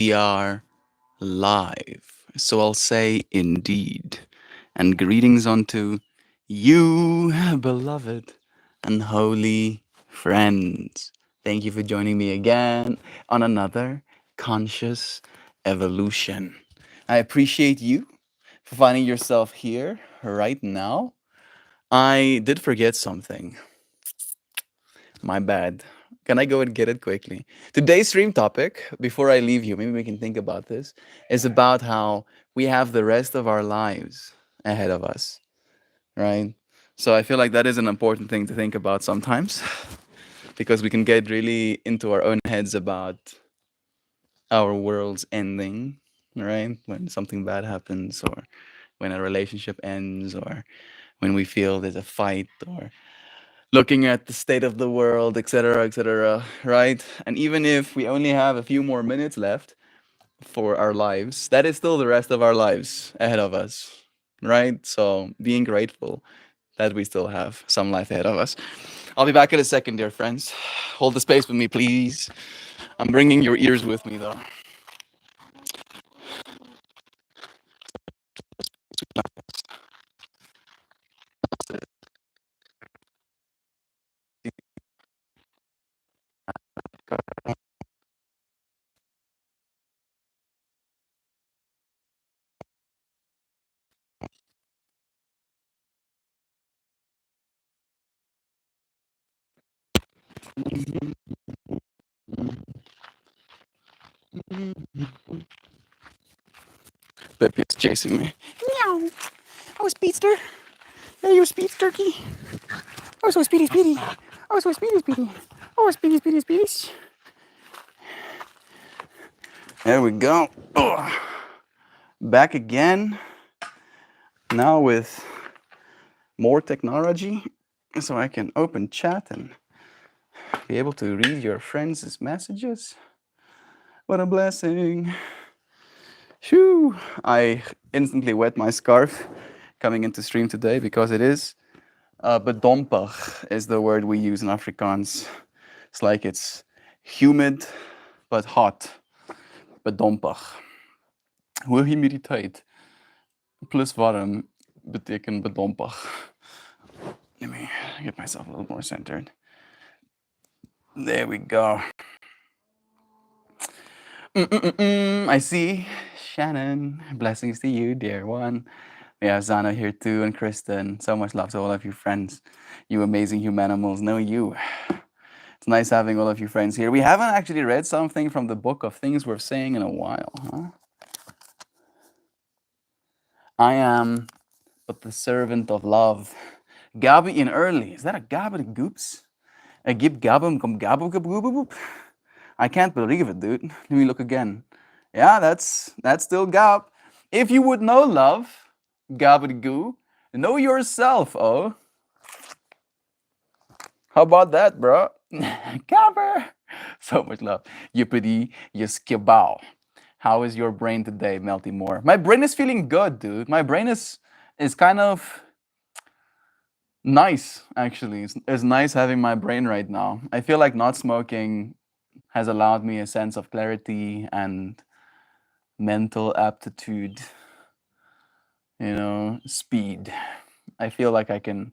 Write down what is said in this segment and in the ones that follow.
We are live. So I'll say indeed. And greetings unto you, beloved and holy friends. Thank you for joining me again on another conscious evolution. I appreciate you for finding yourself here right now. I did forget something. My bad. Can I go and get it quickly? Today's stream topic, before I leave you, maybe we can think about this, is about how we have the rest of our lives ahead of us, right? So I feel like that is an important thing to think about sometimes because we can get really into our own heads about our world's ending, right? When something bad happens, or when a relationship ends, or when we feel there's a fight, or looking at the state of the world, etc., right? And even if we only have a few more minutes left for our lives, that is still the rest of our lives ahead of us, right? So being grateful that we still have some life ahead of us. I'll be back in a second, dear friends. Hold the space with me, please. I'm bringing your ears with me, though. Pepe is chasing me. Meow. Oh, Speedster. There you, Speed Turkey. Oh, so speedy, speedy. Oh, so speedy, speedy. Oh, speedy, speedy, speedy. There we go. Ugh. Back again. Now with more technology, so I can open chat and be able to read your friends' messages. What a blessing. Shoo! I instantly wet my scarf coming into stream today because it is bedompig is the word we use in Afrikaans. It's like it's humid but hot. Bedompig. Hoë humiditeit plus warm betekent bedompig. Let me get myself a little more centered. There we go. I see. Shannon, blessings to you, dear one. We have Zana here too, and Kristen. So much love to all of you friends. You amazing humanimals. Know you. It's nice having all of you friends here. We haven't actually read something from the book of things worth saying in a while, huh? I am but the servant of love. Gabi in early. Is that a Gabi goops? A gib gabum gum gabu gab goob boop? I can't believe it, dude. Let me look again. Yeah, that's still Gab. If you would know love, Gabadgoo, know yourself, oh. How about that, bro? Gabber. So much love. Yippity, yiskibao. How is your brain today, Melty Moore? My brain is feeling good, dude. My brain is kind of nice, actually. It's nice having my brain right now. I feel like not smoking has allowed me a sense of clarity and mental aptitude, speed. I feel like I can,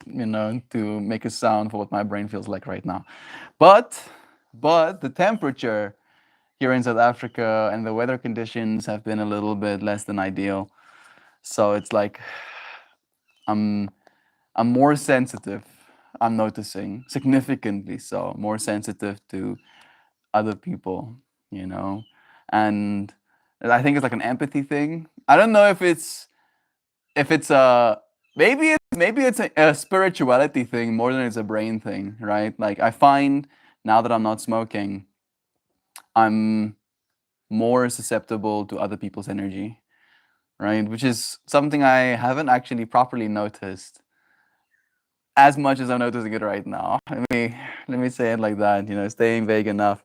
to make a sound for what my brain feels like right now. But the temperature here in South Africa and the weather conditions have been a little bit less than ideal. So it's like I'm I'm more sensitive. I'm noticing significantly so more sensitive to other people, you know, and I think it's like an empathy thing. I don't know if it's a maybe it's a spirituality thing more than it's a brain thing, right? Like I find now that I'm not smoking, I'm more susceptible to other people's energy, right? Which is something I haven't actually properly noticed as much as I'm noticing it right now. Let me say it like that, staying vague enough.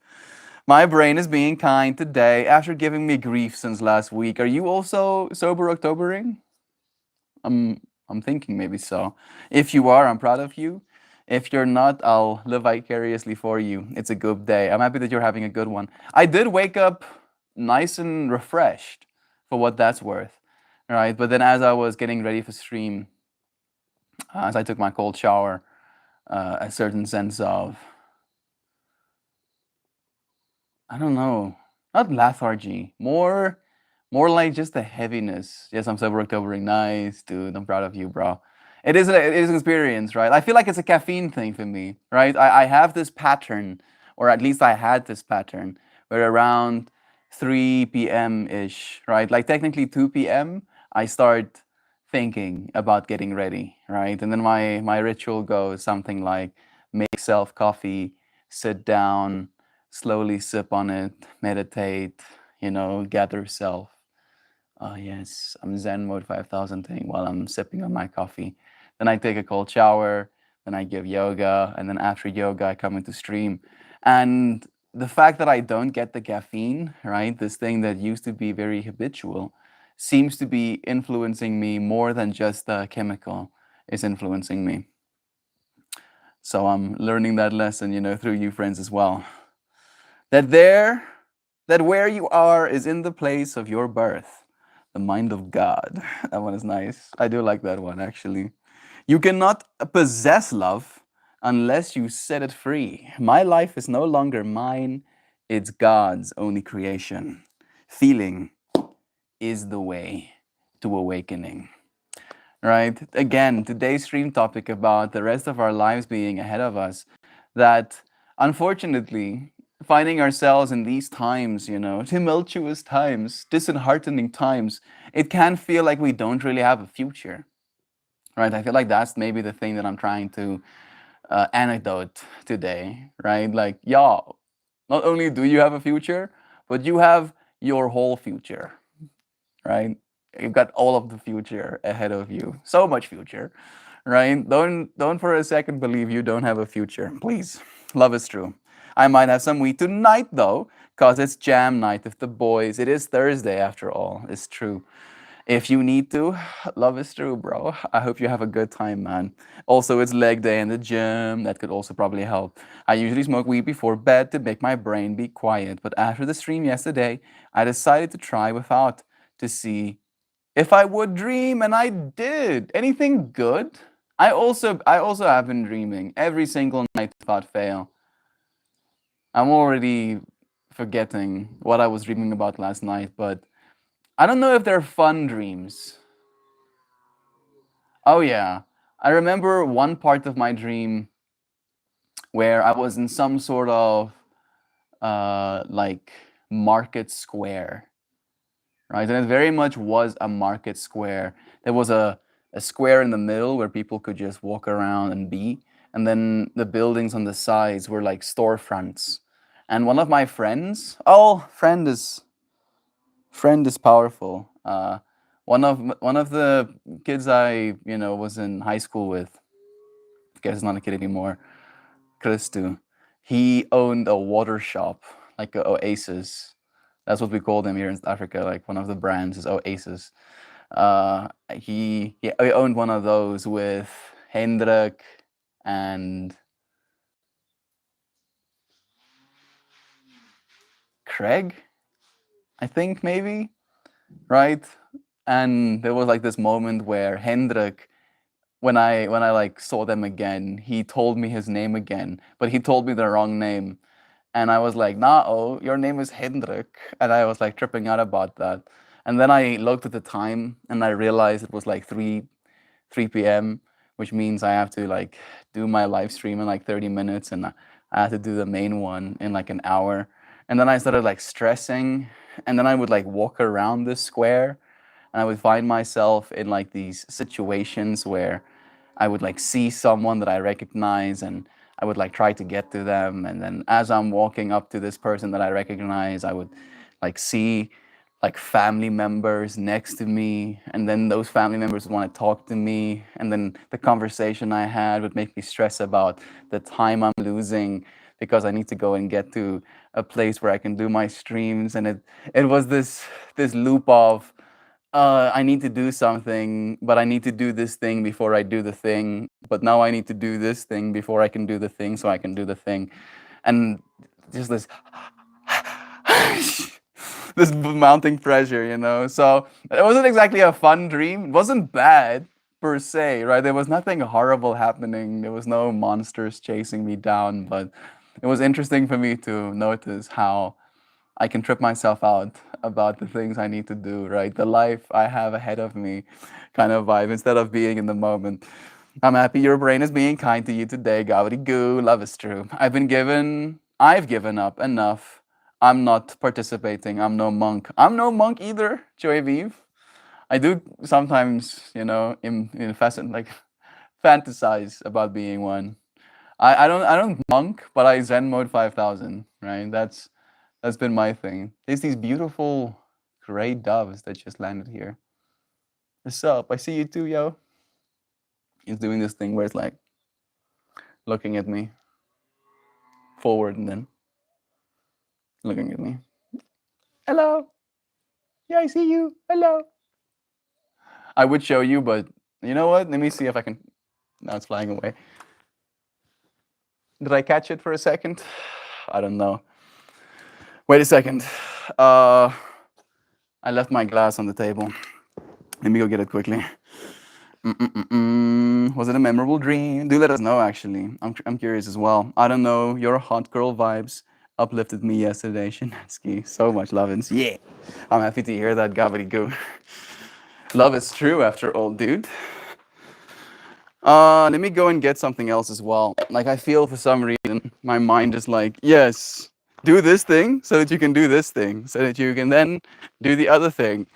My brain is being kind today after giving me grief since last week. Are you also sober Octobering? I'm thinking maybe so. If you are, I'm proud of you. If you're not, I'll live vicariously for you. It's a good day. I'm happy that you're having a good one. I did wake up nice and refreshed, for what that's worth. Right? But then as I was getting ready for stream, as I took my cold shower, a certain sense of, I don't know, not lethargy, more like just a heaviness. Yes, I'm sober recovering. Nice, dude. I'm proud of you, bro. It is an experience, right? I feel like it's a caffeine thing for me, right? I have this pattern, or at least I had this pattern, where around 3 p.m. ish, right? Like technically 2 p.m. I start thinking about getting ready, right? And then my ritual goes something like make self coffee, sit down, slowly sip on it, meditate, gather self. Oh yes, I'm Zen mode 5000 thing while I'm sipping on my coffee. Then I take a cold shower, then I give yoga, and then after yoga I come into stream. And the fact that I don't get the caffeine, right, this thing that used to be very habitual, seems to be influencing me more than just the chemical is influencing me. So I'm learning that lesson, through you friends as well. That there, that where you are is in the place of your birth, the mind of God. That one is nice. I do like that one, actually. You cannot possess love unless you set it free. My life is no longer mine, it's God's only creation. Feeling is the way to awakening. Right? Again, today's stream topic about the rest of our lives being ahead of us, that unfortunately, finding ourselves in these times, tumultuous times, disheartening times, it can feel like we don't really have a future. Right? I feel like that's maybe the thing that I'm trying to anecdote today, right? Like, y'all, not only do you have a future, but you have your whole future, right? You've got all of the future ahead of you. So much future, right? Don't for a second believe you don't have a future. Please. Love is true. I might have some weed tonight though, cause it's jam night with the boys. It is Thursday after all. It's true. If you need to, love is true, bro. I hope you have a good time, man. Also, it's leg day in the gym. That could also probably help. I usually smoke weed before bed to make my brain be quiet, but after the stream yesterday, I decided to try without to see if I would dream, and I did. Anything good? I also have been dreaming every single night without fail. I'm already forgetting what I was dreaming about last night, but I don't know if they're fun dreams. Oh yeah. I remember one part of my dream where I was in some sort of like market square, right? And it very much was a market square. There was a square in the middle where people could just walk around and be. And then the buildings on the sides were like storefronts. And one of my friends, oh, friend is powerful. One of the kids I was in high school with, I guess he's not a kid anymore, Christu. He owned a water shop, like a Oasis. That's what we call them here in South Africa. Like one of the brands is Oasis. He owned one of those with Hendrik and Craig, I think maybe, right? And there was like this moment where Hendrik, when I like saw them again, he told me his name again, but he told me the wrong name. And I was like, nah, oh, your name is Hendrik. And I was like tripping out about that. And then I looked at the time and I realized it was like 3 p.m., which means I have to like do my live stream in like 30 minutes and I have to do the main one in like an hour. And then I started like stressing, and then I would like walk around this square and I would find myself in like these situations where I would like see someone that I recognize and I would like try to get to them. And then as I'm walking up to this person that I recognize, I would like see like family members next to me, and then those family members would want to talk to me, and then the conversation I had would make me stress about the time I'm losing because I need to go and get to a place where I can do my streams. And it was this loop of I need to do something, but I need to do this thing before I do the thing. But now I need to do this thing before I can do the thing, so I can do the thing. And just this this mounting pressure, you know. So it wasn't exactly a fun dream. It wasn't bad per se, right? There was nothing horrible happening. There was no monsters chasing me down, but it was interesting for me to notice how I can trip myself out about the things I need to do, right? The life I have ahead of me kind of vibe instead of being in the moment. I'm happy your brain is being kind to you today. Gowdy goo, love is true. I've given up enough. I'm not participating. I'm no monk. I'm no monk either, Joy Vive. I do sometimes, in facet, like fantasize about being one. I don't monk, but I Zen mode 5,000, right? That's been my thing. There's these beautiful gray doves that just landed here. What's up? I see you too, yo. He's doing this thing where it's like looking at me forward and then looking at me. Hello. Yeah, I see you. Hello. I would show you, but you know what? Let me see if I can. Now it's flying away. Did I catch it for a second? I don't know. Wait a second. I left my glass on the table. Let me go get it quickly. Was it a memorable dream? Do let us know, actually. I'm curious as well. I don't know. Your hot girl vibes uplifted me yesterday, Shinatsky. So much love and yeah. I'm happy to hear that, gobbledygoo. Love is true after all, dude. Let me go and get something else as well. Like, I feel for some reason my mind is like, yes, do this thing so that you can do this thing, so that you can then do the other thing.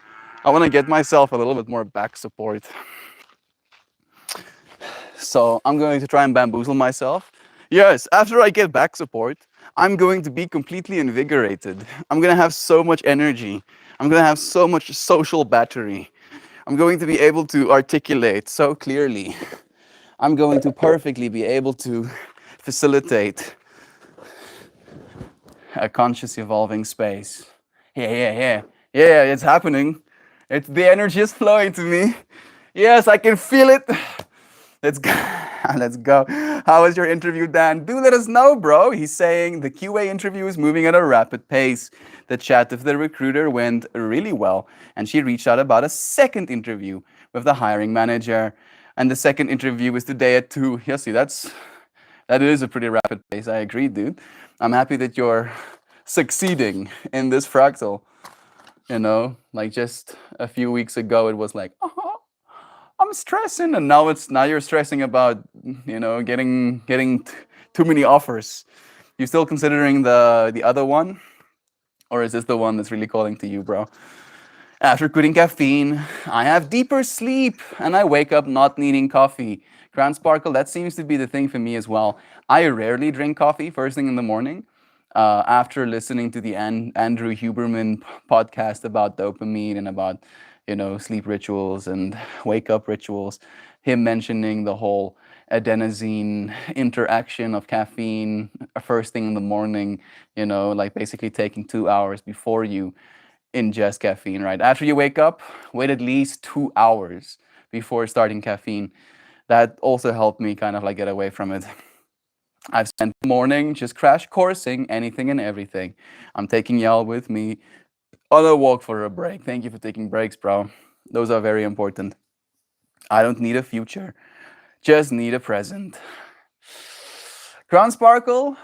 I want to get myself a little bit more back support. So I'm going to try and bamboozle myself. Yes, after I get back support, I'm going to be completely invigorated. I'm going to have so much energy. I'm going to have so much social battery. I'm going to be able to articulate so clearly. I'm going to perfectly be able to facilitate a conscious evolving space. Yeah, it's happening. The energy is flowing to me. Yes, I can feel it. Let's go. Let's go. How was your interview, Dan? Do let us know, bro. He's saying the QA interview is moving at a rapid pace. The chat with the recruiter went really well, and she reached out about a second interview with the hiring manager. And the second interview is today at 2. Yeah, see, that is a pretty rapid pace. I agree, dude. I'm happy that you're succeeding in this fractal. Like just a few weeks ago, it was like, oh, I'm stressing, and now you're stressing about, getting too many offers. You still considering the other one, or is this the one that's really calling to you, bro? After quitting caffeine, I have deeper sleep, and I wake up not needing coffee. Grand Sparkle, that seems to be the thing for me as well. I rarely drink coffee first thing in the morning. After listening to the Andrew Huberman podcast about dopamine and about sleep rituals and wake up rituals, him mentioning the whole adenosine interaction of caffeine first thing in the morning, like basically taking 2 hours before you ingest caffeine, right? After you wake up, wait at least 2 hours before starting caffeine. That also helped me kind of like get away from it. I've spent the morning just crash coursing anything and everything. I'm taking y'all with me on a walk for a break. Thank you for taking breaks, bro. Those are very important. I don't need a future, just need a present. Crown Sparkle,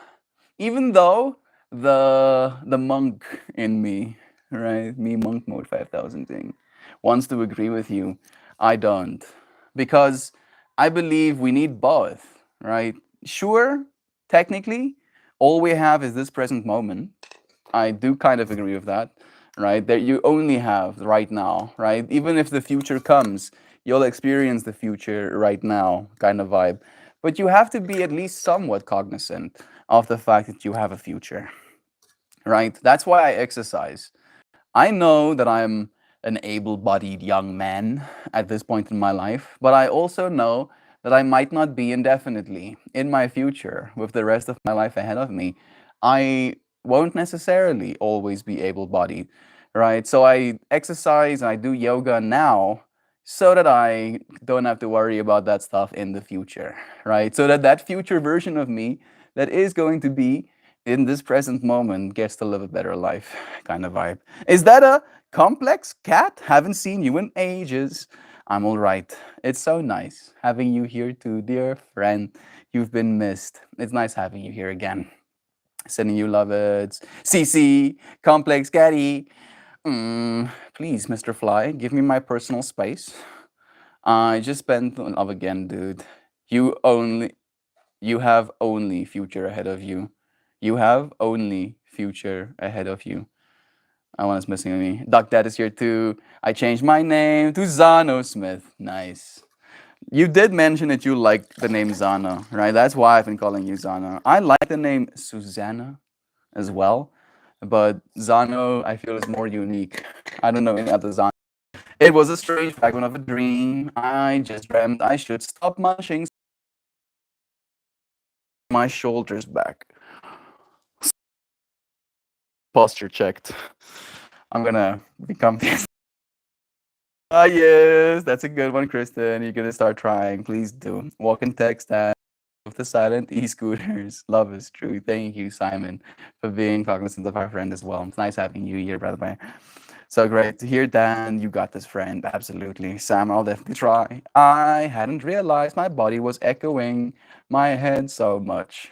even though the monk in me, right, me monk mode 5,000 thing, wants to agree with you, I don't. Because I believe we need both, right? Sure, technically, all we have is this present moment. I do kind of agree with that, right? That you only have right now, right? Even if the future comes, you'll experience the future right now kind of vibe. But you have to be at least somewhat cognizant of the fact that you have a future, right? That's why I exercise. I know that I'm an able bodied young man at this point in my life, but I also know that I might not be indefinitely in my future with the rest of my life ahead of me. I won't necessarily always be able bodied, right? So I exercise and I do yoga now so that I don't have to worry about that stuff in the future, right? So that that future version of me that is going to be in this present moment gets to live a better life kind of vibe. Is that a complex cat? Haven't seen you in ages. I'm all right. It's so nice having you here too, dear friend. You've been missed. It's nice having you here again. Sending you lovers. CC, complex caddy. Please, Mr. Fly, give me my personal space. I just spent love again, dude. You only, you have only future ahead of you. You have only future ahead of you. I want is missing me. Duck Dad is here too. I changed my name to Zano Smith. Nice. You did mention that you like the name Zano, right? That's why I've been calling you Zano. I like the name Susanna as well, but Zano I feel is more unique. I don't know any other Zano. It was a strange fragment of a dream. I just dreamt I should stop munching my shoulders back. Posture checked. I'm gonna become this. Ah, yes, that's a good one, Kristen. You're gonna start trying. Please do. Walk and text that with the silent e-scooters. Love is true. Thank you, Simon, for being cognizant of our friend as well. It's nice having you here, brother. So great to hear, Dan. You got this, friend. Absolutely. Sam, I'll definitely try. I hadn't realized my body was echoing my head so much.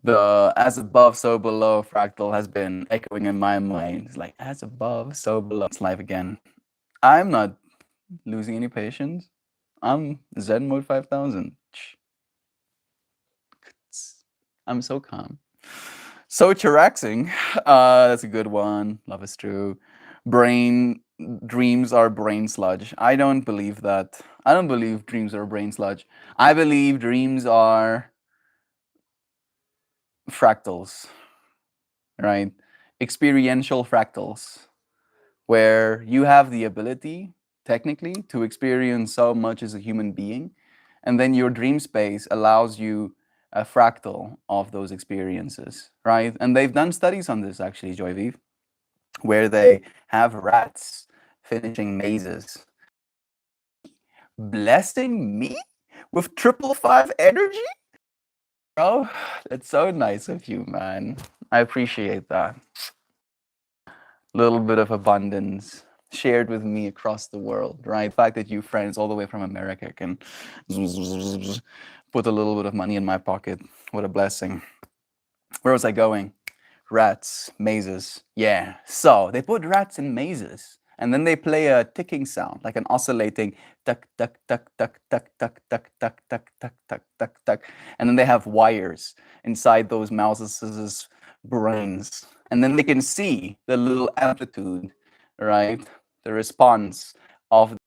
The as above, so below fractal has been echoing in my mind. It's like, as above, so below. It's live again. I'm not losing any patience. I'm Zen mode 5000. I'm so calm. So chillaxing. That's a good one. Love is true. Brain dreams are brain sludge. I don't believe that. I don't believe dreams are brain sludge. I believe dreams are fractals, right? Experiential fractals, where you have the ability, technically, to experience so much as a human being, and then your dream space allows you a fractal of those experiences, right? And they've done studies on this actually, Joyviv, where they have rats finishing mazes, blessing me with triple five energy. Bro, that's so nice of you, man. I appreciate that. Little bit of abundance shared with me across the world, right? The fact that you friends all the way from America can put a little bit of money in my pocket. What a blessing. Where was I going? Rats, mazes. Yeah. So they put rats in mazes and then they play a ticking sound, like an oscillating tuck, tuck, tuck, tuck, tuck, tuck, tuck, tuck, tuck, tuck, tuck, tuck, tuck. And then they have wires inside those mouses' brains. And then they can see the little amplitude, right? The response of the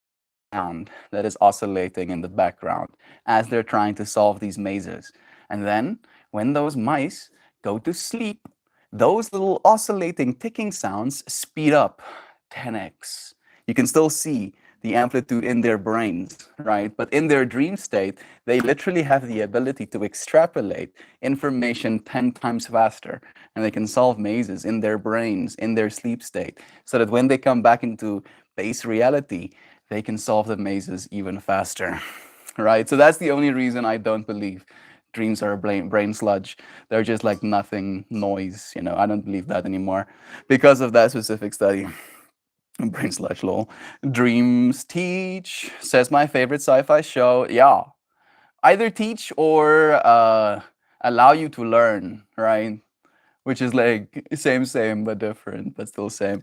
sound that is oscillating in the background as they're trying to solve these mazes. And then when those mice go to sleep, those little oscillating ticking sounds speed up 10x. You can still see the amplitude in their brains, right? But in their dream state, they literally have the ability to extrapolate information 10 times faster. And they can solve mazes in their brains, in their sleep state, so that when they come back into base reality, they can solve the mazes even faster, right? So that's the only reason I don't believe dreams are brain sludge. They're just like nothing noise, you know. I don't believe that anymore because of that specific study. Brain sludge, lol. Dreams teach, says my favorite sci-fi show. Yeah, either teach or allow you to learn, right? Which is like same, but different, but still same.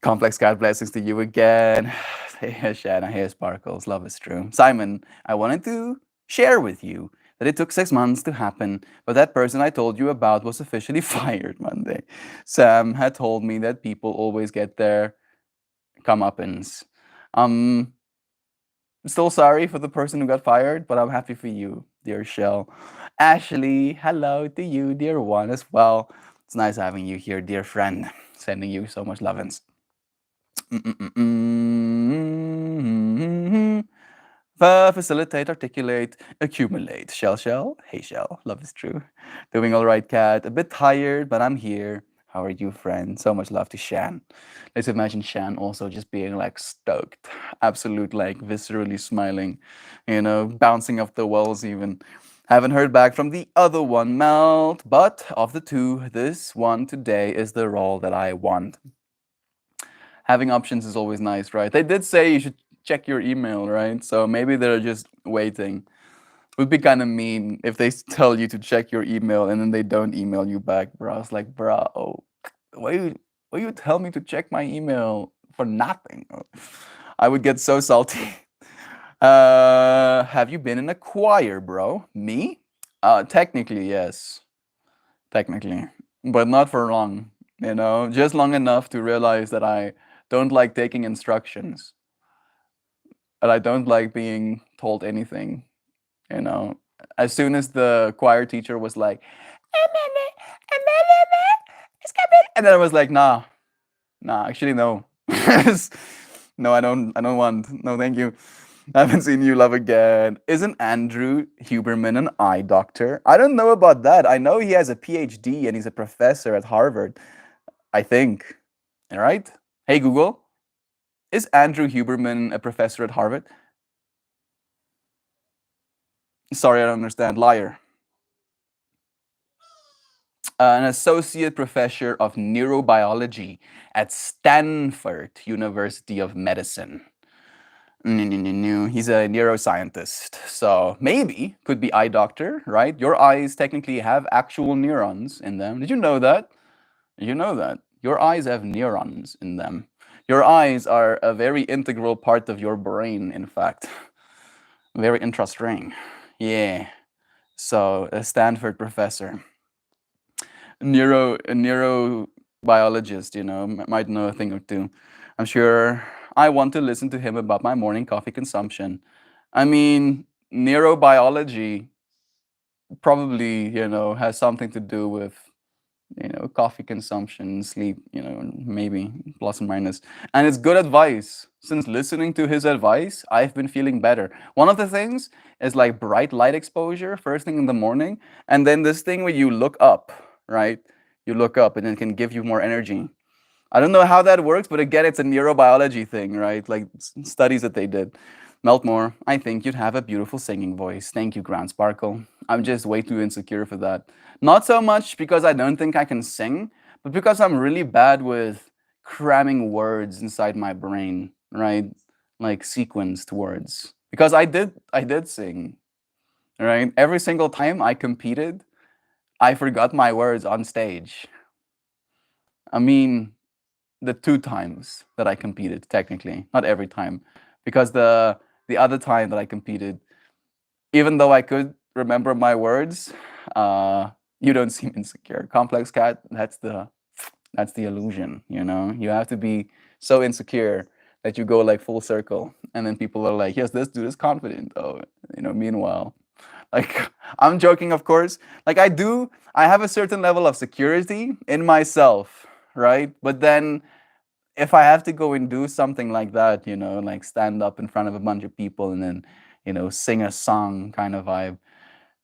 Complex cat blessings to you again. Hey, Shanna, hey, Sparkles. Love is true. Simon, I wanted to share with you that it took 6 months to happen, but that person I told you about was officially fired Monday. Sam had told me that people always get their comeuppance. Um, Still sorry for the person who got fired, but I'm happy for you, dear Shell. Ashley, hello to you, dear one, as well. It's nice having you here, dear friend. Sending you so much lovin's. Facilitate, articulate, accumulate. Shell, shell. Hey, shell. Love is true. Doing all right, cat. A bit tired, but I'm here. How are you, friend? So much love to Shan. Let's imagine Shan also just being like stoked, absolute, like viscerally smiling, bouncing off the walls even. Haven't heard back from the other one, Melt, but of the two, this one today is the role that I want. Having options is always nice, right? They did say you should check your email, right? So maybe they're just waiting. Would be kind of mean if they tell you to check your email and then they don't email you back, bro. It's like, bro, oh, why you tell me to check my email for nothing? I would get so salty. Have you been in a choir, bro? Me? Technically, yes. Technically, but not for long. Just long enough to realize that I don't like taking instructions, and I don't like being told anything. You know, as soon as the choir teacher was like, and then I was like, nah, actually no, no, I don't want, no, thank you. I haven't seen you love again. Isn't Andrew Huberman an eye doctor? I don't know about that. I know he has a PhD and he's a professor at Harvard, I think. All right. Hey Google, is Andrew Huberman a professor at Harvard? Sorry, I don't understand. Liar. An associate professor of neurobiology at Stanford University of Medicine. No, no, no, no. He's a neuroscientist. So maybe could be eye doctor, right? Your eyes technically have actual neurons in them. Did you know that? Did you know that? Your eyes have neurons in them. Your eyes are a very integral part of your brain, in fact. Very interesting. Yeah. So a Stanford professor, a neurobiologist, might know a thing or two. I'm sure I want to listen to him about my morning coffee consumption. I mean, neurobiology probably, has something to do with, coffee consumption, sleep, maybe plus and minus. And it's good advice. Since listening to his advice, I've been feeling better. One of the things is like bright light exposure first thing in the morning. And then this thing where you look up, right? You look up and it can give you more energy. I don't know how that works, but again, it's a neurobiology thing, right? Like studies that they did. Meltmore, I think you'd have a beautiful singing voice. Thank you, Ground Sparkle. I'm just way too insecure for that. Not so much because I don't think I can sing, but because I'm really bad with cramming words inside my brain, right? Like sequenced words. Because I did sing, right? Every single time I competed, I forgot my words on stage. I mean, the two times that I competed, technically, not every time, because the other time that I competed, even though I could remember my words, you don't seem insecure. Complex cat, that's the illusion, You have to be so insecure that you go like full circle, and then people are like, "Yes, this dude is confident." Oh, meanwhile, like I'm joking, of course. Like I have a certain level of security in myself, right? But then if I have to go and do something like that, like stand up in front of a bunch of people and then, sing a song kind of vibe,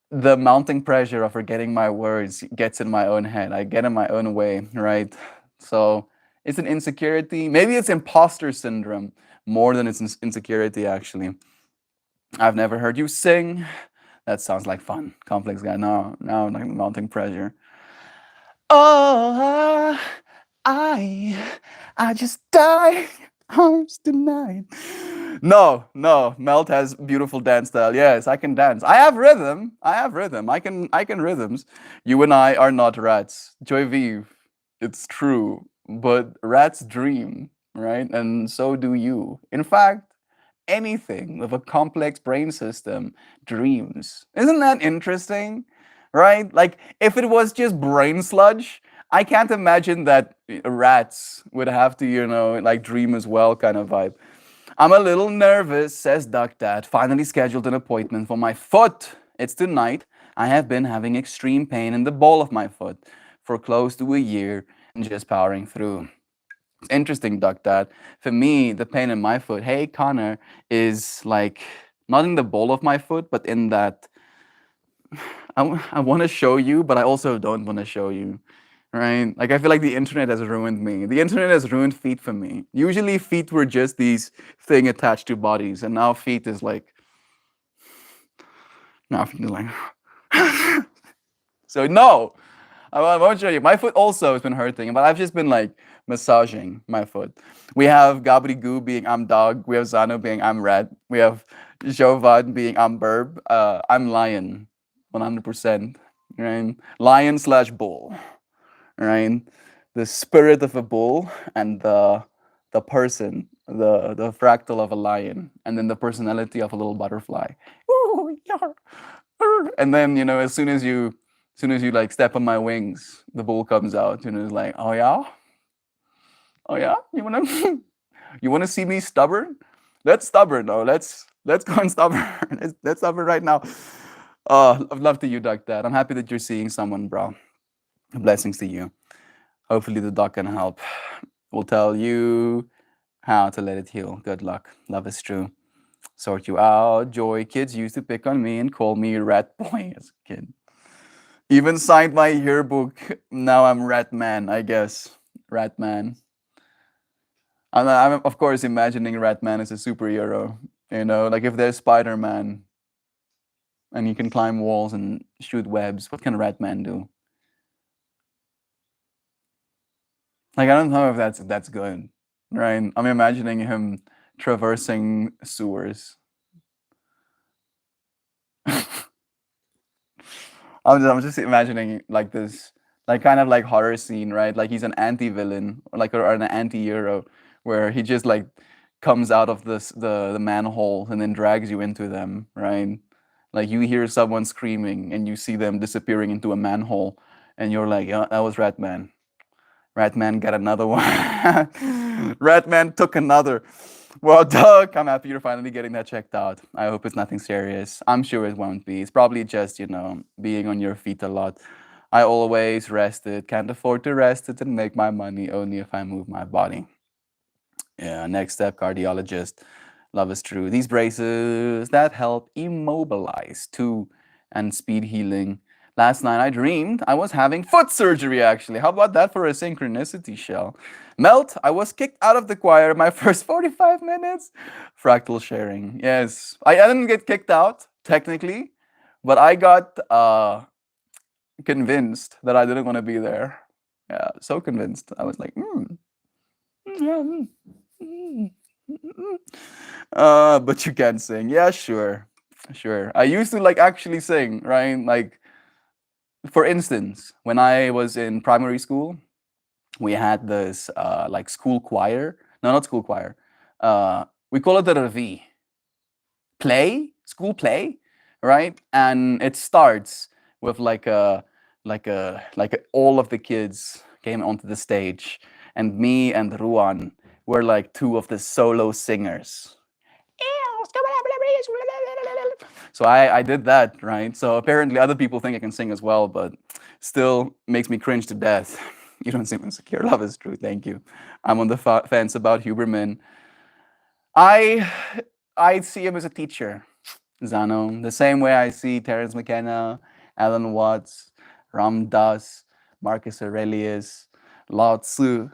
the mounting pressure of forgetting my words gets in my own head. I get in my own way, right? So it's an insecurity. Maybe it's imposter syndrome more than it's insecurity, actually. I've never heard you sing. That sounds like fun. Complex guy. Now I'm like mounting pressure. Oh, I just died. Arms tonight. No. Melt has beautiful dance style. Yes, I can dance. I have rhythm. I can rhythms. You and I are not rats. Joy vive. It's true. But rats dream, right? And so do you. In fact, anything with a complex brain system dreams. Isn't that interesting? Right? Like, if it was just brain sludge, I can't imagine that rats would have to, like dream as well, kind of vibe. I'm a little nervous, says Duck Dad. Finally scheduled an appointment for my foot. It's tonight. I have been having extreme pain in the ball of my foot for close to a year and just powering through. It's interesting, Duck Dad. For me, the pain in my foot, hey Connor, is like not in the ball of my foot, but in that I want to show you, but I also don't want to show you. right? Like I feel like the internet has ruined me. The internet has ruined feet for me. Usually feet were just these thing attached to bodies, and now feet is like now feet is like so no. I won't show you. My foot also has been hurting, but I've just been like massaging my foot. We have Gabri Goo being I'm dog. We have Zano being I'm rat. We have Jovan being I'm burb. I'm lion, 100%. Right? Lion slash bull. Right? The spirit of a bull and the person, the fractal of a lion, and then the personality of a little butterfly. Ooh, yar, and then as soon as you like step on my wings, the bull comes out and is like, oh yeah, you wanna see me stubborn? Let's stubborn. No, let's go and stubborn. Let's stubborn right now. I'd love to you duck that. I'm happy that you're seeing someone, bro. Blessings to you. Hopefully the doc can help. We'll tell you how to let it heal. Good luck. Love is true. Sort you out. Joy. Kids used to pick on me and call me rat boy as a kid. Even signed my yearbook. Now I'm Rat Man, I guess. Rat Man. I'm of course imagining Rat Man as a superhero. You know, like if there's Spider Man and he can climb walls and shoot webs, what can Rat Man do? Like I don't know if that's good, right? I'm imagining him traversing sewers. I'm just imagining like this, like kind of like horror scene, right? Like he's an anti-villain or an anti-hero, where he just like comes out of the manhole and then drags you into them, right? Like you hear someone screaming and you see them disappearing into a manhole, and you're like, yeah, that was Ratman. Ratman got another one. Ratman took another. Well, Doug, I'm happy you're finally getting that checked out. I hope it's nothing serious. I'm sure it won't be. It's probably just, being on your feet a lot. I always rested, can't afford to rest it and make my money only if I move my body. Yeah, next step, cardiologist. Love is true. These braces that help immobilize too, and speed healing. Last night I dreamed I was having foot surgery actually. How about that for a synchronicity shell? Melt, I was kicked out of the choir my first 45 minutes. Fractal sharing. Yes. I didn't get kicked out, technically, but I got convinced that I didn't want to be there. Yeah, so convinced. I was like, yeah, but you can sing. Yeah, sure. Sure. I used to like actually sing, right? Like for instance, when I was in primary school, we had this like school choir. No, not school choir. We call it a revue. Play, school play, right? And it starts with like all of the kids came onto the stage, and me and Ruan were like two of the solo singers. So I did that, right? So apparently other people think I can sing as well, but still makes me cringe to death. You don't seem insecure. Love is true. Thank you. I'm on the fence about Huberman. I I see him as a teacher, Zano, the same way I see Terence McKenna, Alan Watts, Ram Dass, Marcus Aurelius, Lao Tzu,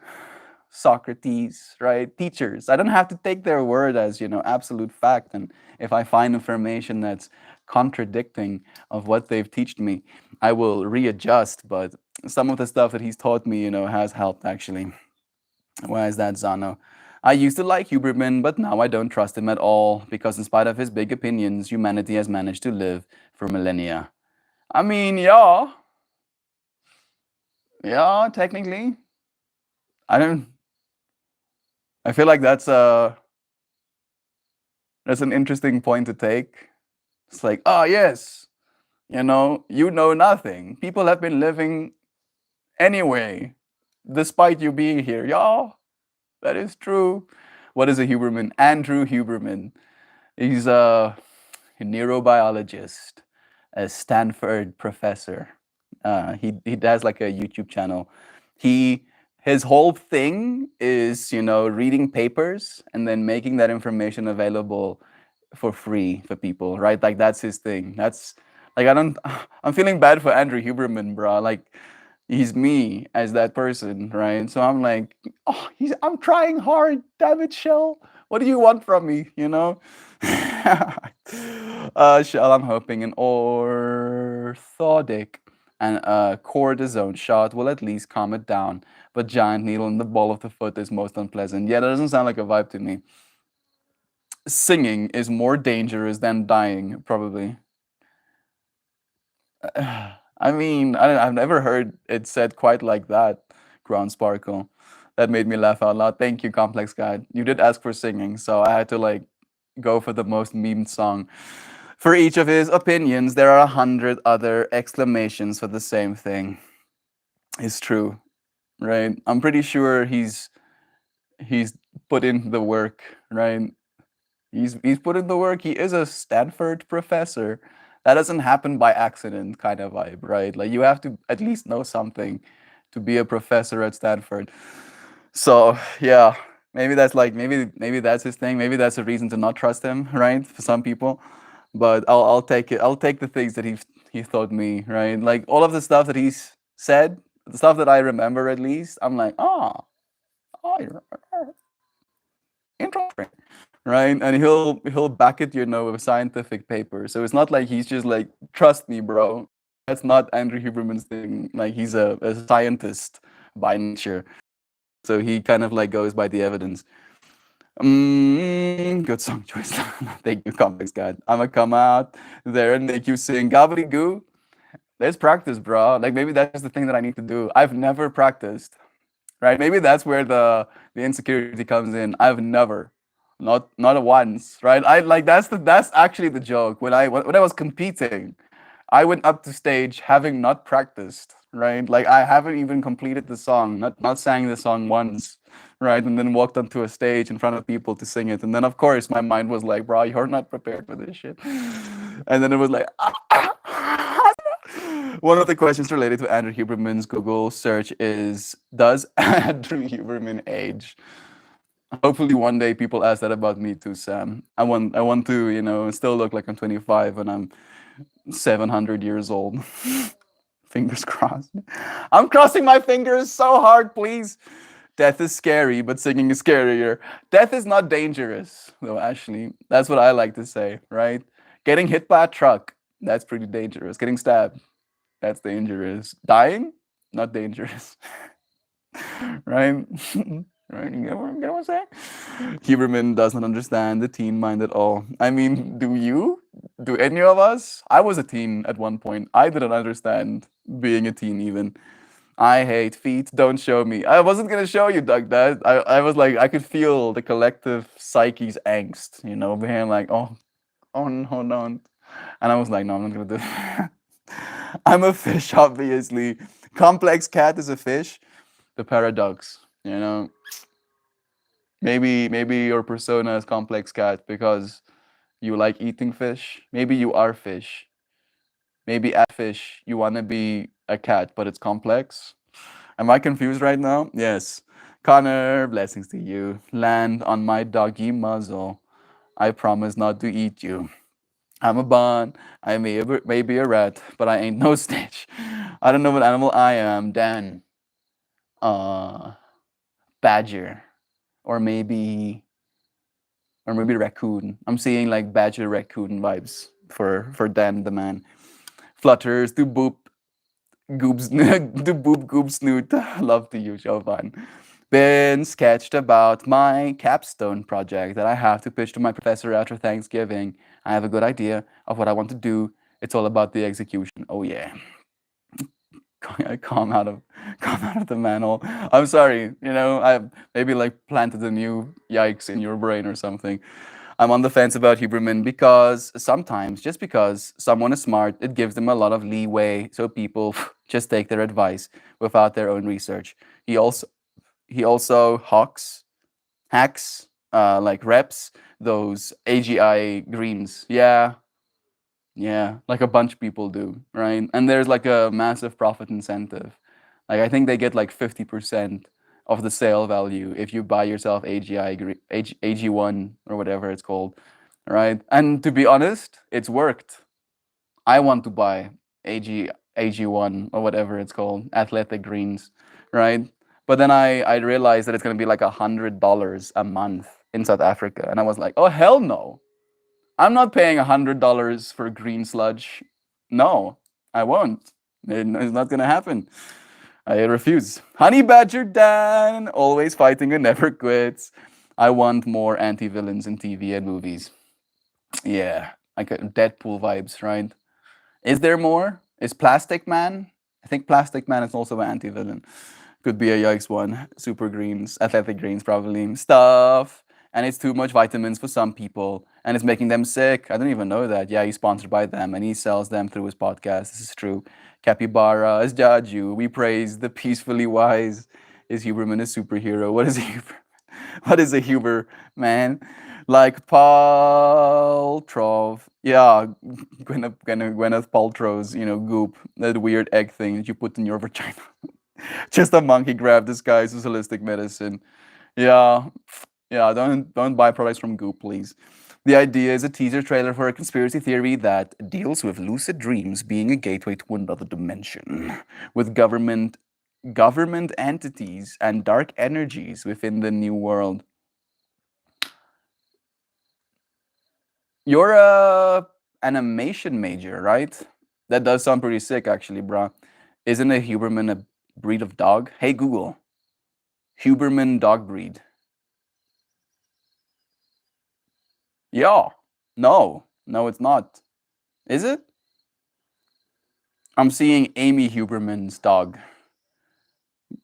Socrates, right? Teachers. I don't have to take their word as, absolute fact. And if I find information that's contradicting of what they've taught me, I will readjust. But some of the stuff that he's taught me, has helped actually. Why is that, Zano? I used to like Huberman, but now I don't trust him at all because, in spite of his big opinions, humanity has managed to live for millennia. I mean, yeah, technically. I don't. I feel like that's an interesting point to take. It's like, oh yes, you know nothing. People have been living anyway, despite you being here. Yeah, that is true. What is a Huberman? Andrew Huberman. He's a neurobiologist, a Stanford professor. He does like a YouTube channel. He his whole thing is reading papers and then making that information available for free for people, right? Like that's his thing. That's like I'm feeling bad for Andrew Huberman, bro. Like he's me as that person, right? So I'm like, oh, I'm trying hard, damn it, Shell. What do you want from me, you know? Shell, I'm hoping an orthotic and a cortisone shot will at least calm it down. But giant needle in the ball of the foot is most unpleasant. Yeah, that doesn't sound like a vibe to me. Singing is more dangerous than dying, probably. I mean, I've never heard it said quite like that, Ground Sparkle. That made me laugh out loud. Thank you, Complex Guide. You did ask for singing, so I had to like go for the most memed song. For each of his opinions, there are 100 other exclamations for the same thing. It's true, right? I'm pretty sure he's put in the work, right? He's put in the work. He is a Stanford professor. That doesn't happen by accident, kind of vibe, right? Like you have to at least know something to be a professor at Stanford. So yeah, maybe that's like maybe that's his thing. Maybe that's a reason to not trust him, right? For some people, but I'll take it. I'll take the things that he taught me, right? Like all of the stuff that he's said, the stuff that I remember at least. I'm like, oh, interesting, right? And he'll back it, with scientific paper. So it's not like he's just like, trust me, bro. That's not Andrew Huberman's thing. Like he's a scientist by nature. So he kind of like goes by the evidence. Good song choice. Thank you, Complex God. I'ma come out there and make you sing gobbledygoo. There's practice, bro. Like maybe that's the thing that I need to do. I've never practiced, right? Maybe that's where the insecurity comes in. I've never, not once, right? I like that's actually the joke. When I was competing, I went up to stage having not practiced, right? Like I haven't even completed the song, not sang the song once, right? And then walked onto a stage in front of people to sing it. And then of course my mind was like, bro, you're not prepared for this shit. And then it was like, one of the questions related to Andrew Huberman's Google search is, does Andrew Huberman age? Hopefully one day people ask that about me too, Sam. I want to, still look like I'm 25 and I'm 700 years old. Fingers crossed. I'm crossing my fingers so hard, please. Death is scary, but singing is scarier. Death is not dangerous, though, Ashley. That's what I like to say, right? Getting hit by a truck, that's pretty dangerous. Getting stabbed, that's dangerous. Dying, not dangerous. Right? Right? You get what I'm saying? Huberman does not understand the teen mind at all. I mean, do you? Do any of us? I was a teen at one point. I didn't understand being a teen even. I hate feet. Don't show me. I wasn't gonna show you, Doug. That I was like, I could feel the collective psyche's angst, being like, oh no, don't. And I was like, no, I'm not gonna do it. I'm a fish, obviously. Complex cat is a fish. The paradox, Maybe your persona is complex cat because you like eating fish. Maybe you are fish. Maybe at fish you want to be a cat, but it's complex. Am I confused right now? Yes. Connor, blessings to you. Land on my doggy muzzle. I promise not to eat you. I'm a bun. I may be a rat, but I ain't no snitch. I don't know what animal I am. Dan. Badger. Or maybe raccoon. I'm seeing like badger raccoon vibes for Dan the man. Flutters to boop goobs to boop goob snoot. Love to you, Jovan. Been sketched about my capstone project that I have to pitch to my professor after Thanksgiving. I have a good idea of what I want to do. It's all about the execution. Oh yeah. Come out of the manhole. I'm sorry, I maybe like planted a new yikes in your brain or something. I'm on the fence about Huberman because sometimes, just because someone is smart, it gives them a lot of leeway, so people just take their advice without their own research. He also hacks, like reps those AGI greens. Yeah, like a bunch of people do, right? And there's like a massive profit incentive. Like I think they get like 50% of the sale value if you buy yourself AG1 or whatever it's called, right? And to be honest, it's worked. I want to buy AG1 or whatever it's called, athletic greens, right? But then I realized that it's gonna be like $100 a month in South Africa, and I was like, oh hell no, I'm not paying $100 for green sludge. No, I won't. It's not gonna happen. I refuse. Honey Badger Dan, always fighting and never quits. I want more anti-villains in TV and movies. Yeah, like Deadpool vibes, right? Is there more? Is Plastic Man? I think Plastic Man is also an anti-villain. Could be a yikes one. Super greens, athletic greens, probably. Stuff. And it's too much vitamins for some people. And it's making them sick. I don't even know that. Yeah, he's sponsored by them and he sells them through his podcast. This is true. Capybara is Jaju. We praise the peacefully wise. Is Huberman a superhero? What is Huber? What is a Huber, man? Like Paltrow. Yeah, Gwyneth Paltrow's, goop. That weird egg thing that you put in your vagina. Just a monkey grab disguised as holistic medicine. Yeah, yeah. Don't buy products from Goop, please. The idea is a teaser trailer for a conspiracy theory that deals with lucid dreams being a gateway to another dimension, with government entities and dark energies within the new world. You're a animation major, right? That does sound pretty sick, actually, bruh. Isn't a Huberman a breed of dog? Hey Google, Huberman dog breed. Yeah. No. No, it's not. Is it? I'm seeing Amy Huberman's dog.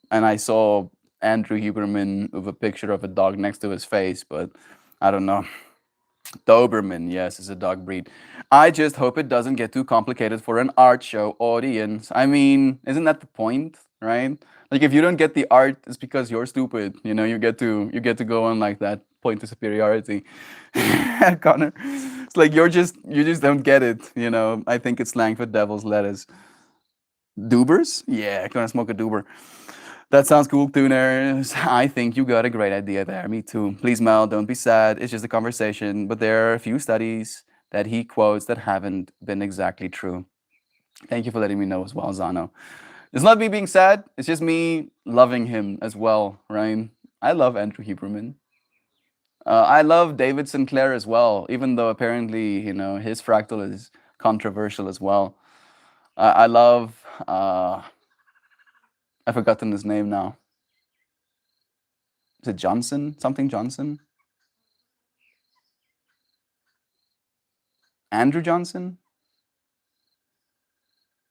And I saw Andrew Huberman with a picture of a dog next to his face, but I don't know. Doberman, yes, is a dog breed. I just hope it doesn't get too complicated for an art show audience. I mean, isn't that the point, right? Like if you don't get the art, it's because you're stupid. You get to go on like that point of superiority. Connor. It's like you just don't get it. I think it's slang for devil's lettuce. Dubers? Yeah, gonna smoke a duber. That sounds cool, tuners. I think you got a great idea there. Me too. Please, Mel, don't be sad. It's just a conversation. But there are a few studies that he quotes that haven't been exactly true. Thank you for letting me know as well, Zano. It's not me being sad. It's just me loving him as well, right? I love Andrew Huberman. I love David Sinclair as well, even though apparently, his fractal is controversial as well. I love, I've forgotten his name now. Is it Johnson? Something Johnson? Andrew Johnson?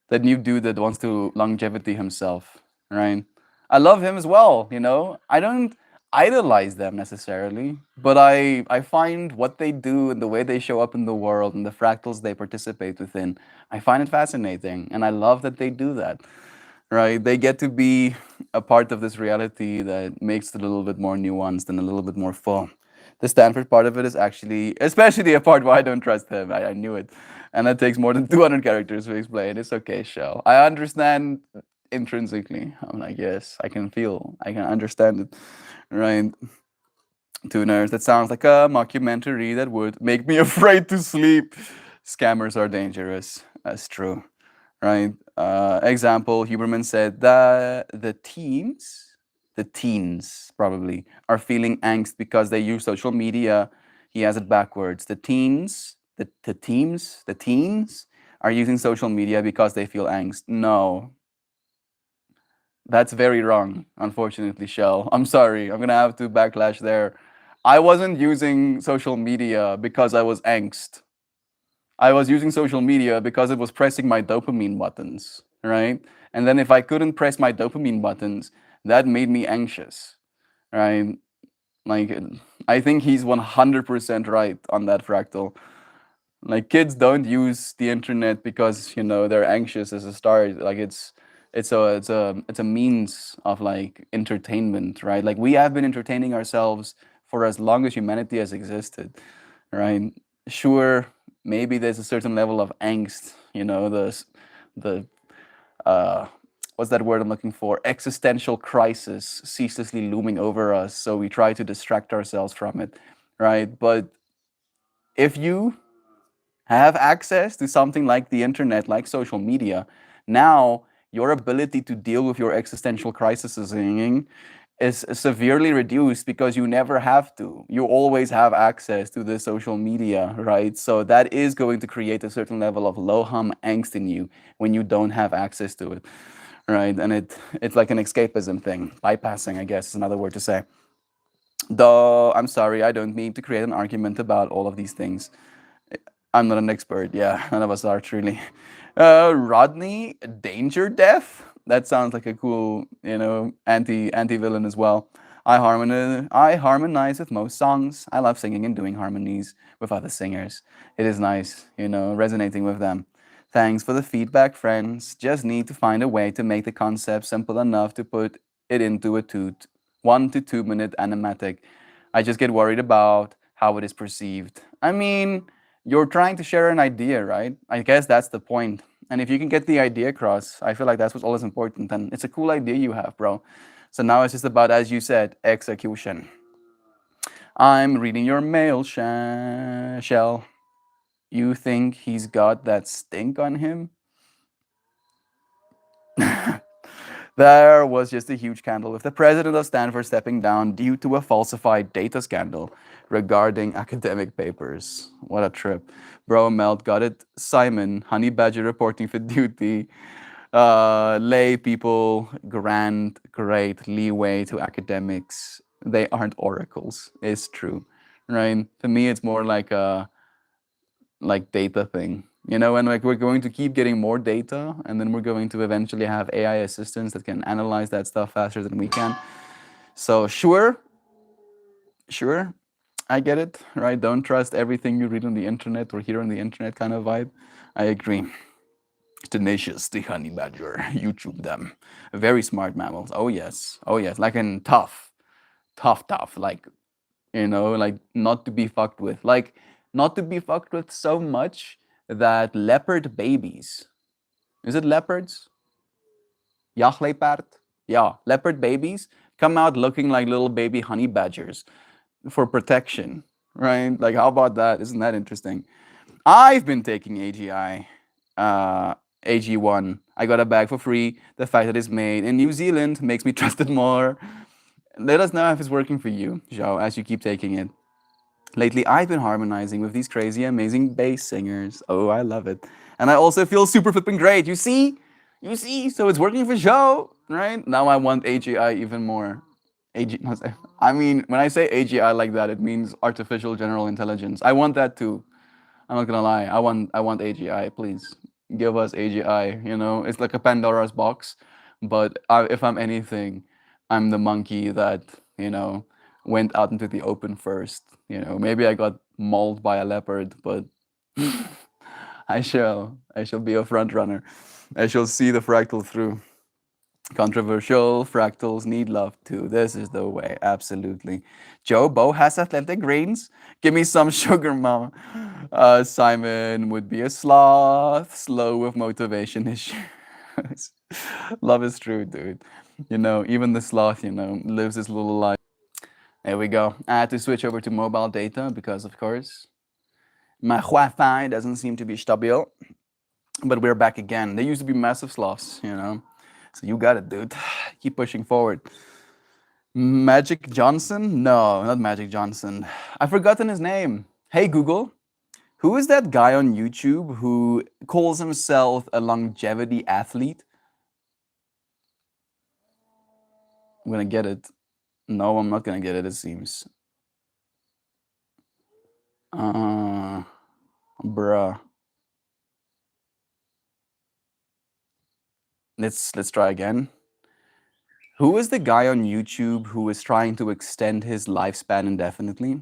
That new dude that wants to longevity himself, right? I love him as well. I don't idolize them necessarily, but I find what they do and the way they show up in the world and the fractals they participate within, I find it fascinating, and I love that they do that, right? They get to be a part of this reality that makes it a little bit more nuanced and a little bit more fun. The Stanford part of it is actually, especially a part where I don't trust him. I knew it. And that takes more than 200 characters to explain. It's okay, Shell. I understand intrinsically. I'm like, yes, I can understand it. Right. Tuners, that sounds like a mockumentary that would make me afraid to sleep. Scammers are dangerous. That's true. Right. Example, Huberman said that the teens probably are feeling angst because they use social media. He has it backwards. The teens are using social media because they feel angst. No, that's very wrong, unfortunately, Shell. I'm sorry. I'm gonna have to backlash there. I wasn't using social media because I was angst. I was using social media because it was pressing my dopamine buttons, right? And then if I couldn't press my dopamine buttons, that made me anxious, right? Like, I think he's 100% right on that, Fractal. Like, kids don't use the internet because they're anxious as a start. Like, it's a means of like entertainment, right? Like we have been entertaining ourselves for as long as humanity has existed, right? Sure, maybe there's a certain level of angst, the what's that word I'm looking for? Existential crisis ceaselessly looming over us. So we try to distract ourselves from it, right? But if you have access to something like the internet, like social media, Now, your ability to deal with your existential crises singing is severely reduced because you never have to. You always have access to the social media, right? So that is going to create a certain level of low hum angst in you when you don't have access to it, right? And it's like an escapism thing. Bypassing, I guess, is another word to say. Though I'm sorry, I don't mean to create an argument about all of these things. I'm not an expert. Yeah, none of us are truly. Rodney Danger Death. That sounds like a cool, anti villain as well. I harmonize with most songs. I love singing and doing harmonies with other singers. It is nice, resonating with them. Thanks for the feedback, friends. Just need to find a way to make the concept simple enough to put it into a 1 to 2 minute animatic. I just get worried about how it is perceived. I mean, you're trying to share an idea, right? I guess that's the point. And if you can get the idea across, I feel like that's what's always important. And it's a cool idea you have, bro. So now it's just about, as you said, execution. I'm reading your mail, Shell. You think he's got that stink on him? There was just a huge scandal with the president of Stanford stepping down due to a falsified data scandal regarding academic papers. What a trip. Bro, Melt got it. Simon, Honey Badger reporting for duty. Lay people grant great leeway to academics. They aren't oracles. It's true, right? To me, it's more like a data thing, and like we're going to keep getting more data, and then we're going to eventually have AI assistants that can analyze that stuff faster than we can. So sure, I get it, right? Don't trust everything you read on the internet or hear on the internet kind of vibe. I agree. Tenacious, the honey badger, YouTube them. Very smart mammals. Oh yes, like in tough, like like not to be fucked with. Like not to be fucked with so much that leopard babies, is it leopards? Jachtleopard? Yeah, leopard babies come out looking like little baby honey badgers for protection, right? Like, how about that? Isn't that interesting? I've been taking AGI, AG1. I got a bag for free. The fact that it's made in New Zealand makes me trust it more. Let us know if it's working for you, Zhao, as you keep taking it. Lately, I've been harmonizing with these crazy, amazing bass singers. Oh, I love it. And I also feel super flipping great. You see? You see? So it's working for Zhao, right? Now I want AGI even more. AG, no, I mean, when I say AGI like that, it means artificial general intelligence. I want that too. I'm not gonna lie. I want AGI. Please give us AGI. It's like a Pandora's box. But if I'm anything, I'm the monkey that went out into the open first. Maybe I got mauled by a leopard, but I shall be a front runner. I shall see the fractal through. Controversial fractals need love too. This is the way, absolutely. Joe Bo has athletic greens. Give me some sugar, mama. Simon would be a sloth, slow with motivation issues. Love is true, dude. Even the sloth, lives his little life. There we go. I had to switch over to mobile data because, of course, my Wi-Fi doesn't seem to be stable. But we're back again. They used to be massive sloths, So you got it, dude. Keep pushing forward. Magic Johnson? No, not Magic Johnson. I've forgotten his name. Hey, Google. Who is that guy on YouTube who calls himself a longevity athlete? I'm gonna get it. No, I'm not gonna get it, it seems. Bruh. Let's try again. Who is the guy on YouTube who is trying to extend his lifespan indefinitely?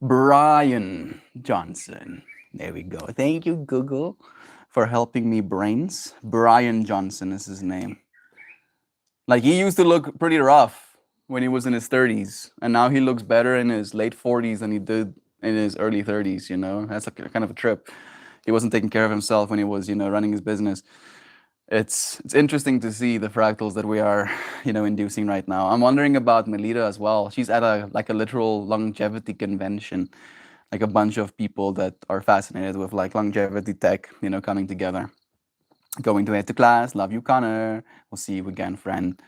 Brian Johnson. There we go. Thank you, Google, for helping me brains. Brian Johnson is his name. Like, he used to look pretty rough when he was in his 30s, and now he looks better in his late 40s than he did in his early 30s, That's a kind of a trip. He wasn't taking care of himself when he was, running his business. It's interesting to see the fractals that we are, inducing right now. I'm wondering about Melita as well. She's at a literal longevity convention. like a bunch of people that are fascinated with like longevity tech, coming together. Going to head to class. Love you, Connor. We'll see you again, friend.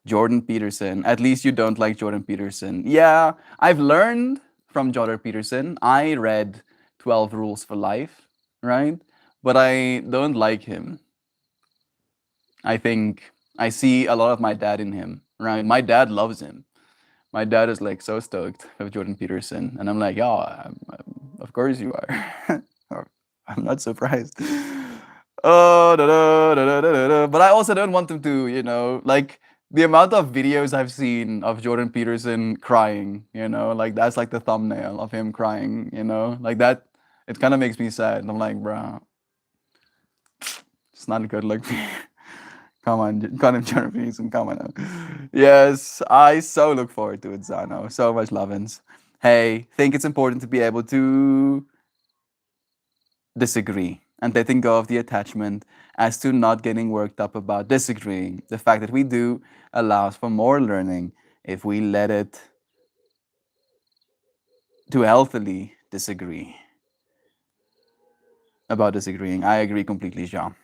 Jordan Peterson. At least you don't like Jordan Peterson. Yeah, I've learned from Jordan Peterson. I read 12 Rules for Life, right? But I don't like him. I think I see a lot of my dad in him, right? My dad loves him. My dad is like so stoked with Jordan Peterson. And I'm like, yeah, of course you are. I'm not surprised. Oh, da, da, da, da, da, da, da. But I also don't want them to, like the amount of videos I've seen of Jordan Peterson crying, like that's like the thumbnail of him crying, like that. It kind of makes me sad. I'm like, bro, it's not a good look. Come on, Jordan Peterson, come on. Now. Yes, I so look forward to it, Zano. So much lovin's. Hey, think it's important to be able to disagree and letting go of the attachment as to not getting worked up about disagreeing. The fact that we do allows for more learning if we let it to healthily disagree about disagreeing. I agree completely, Jean.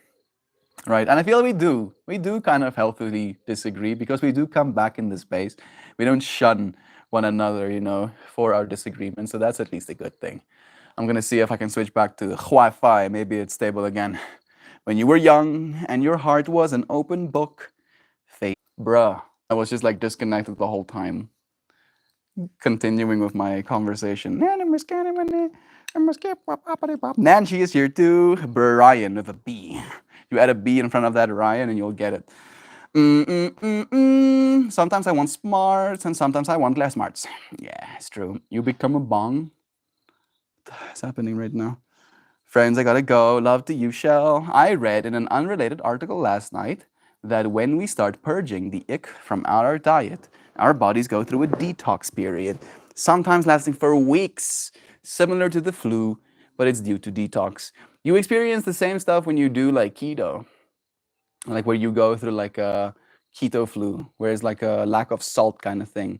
Right. And I feel we do kind of healthily disagree because we do come back in the space. We don't shun one another, for our disagreements. So that's at least a good thing. I'm gonna see if I can switch back to Wi-Fi. Maybe it's stable again. When you were young and your heart was an open book, bruh. I was just like disconnected the whole time, continuing with my conversation. Nancy is here too. Brian with a B. You add a B in front of that Ryan and you'll get it. Sometimes I want smarts and sometimes I want less smarts. Yeah, it's true. You become a bong. What's happening right now? Friends, I gotta go. Love to you, Shell. I read in an unrelated article last night that when we start purging the ick from our diet, our bodies go through a detox period, sometimes lasting for weeks, similar to the flu, but it's due to detox. You experience the same stuff when you do like keto, like where you go through like a keto flu, where it's like a lack of salt kind of thing,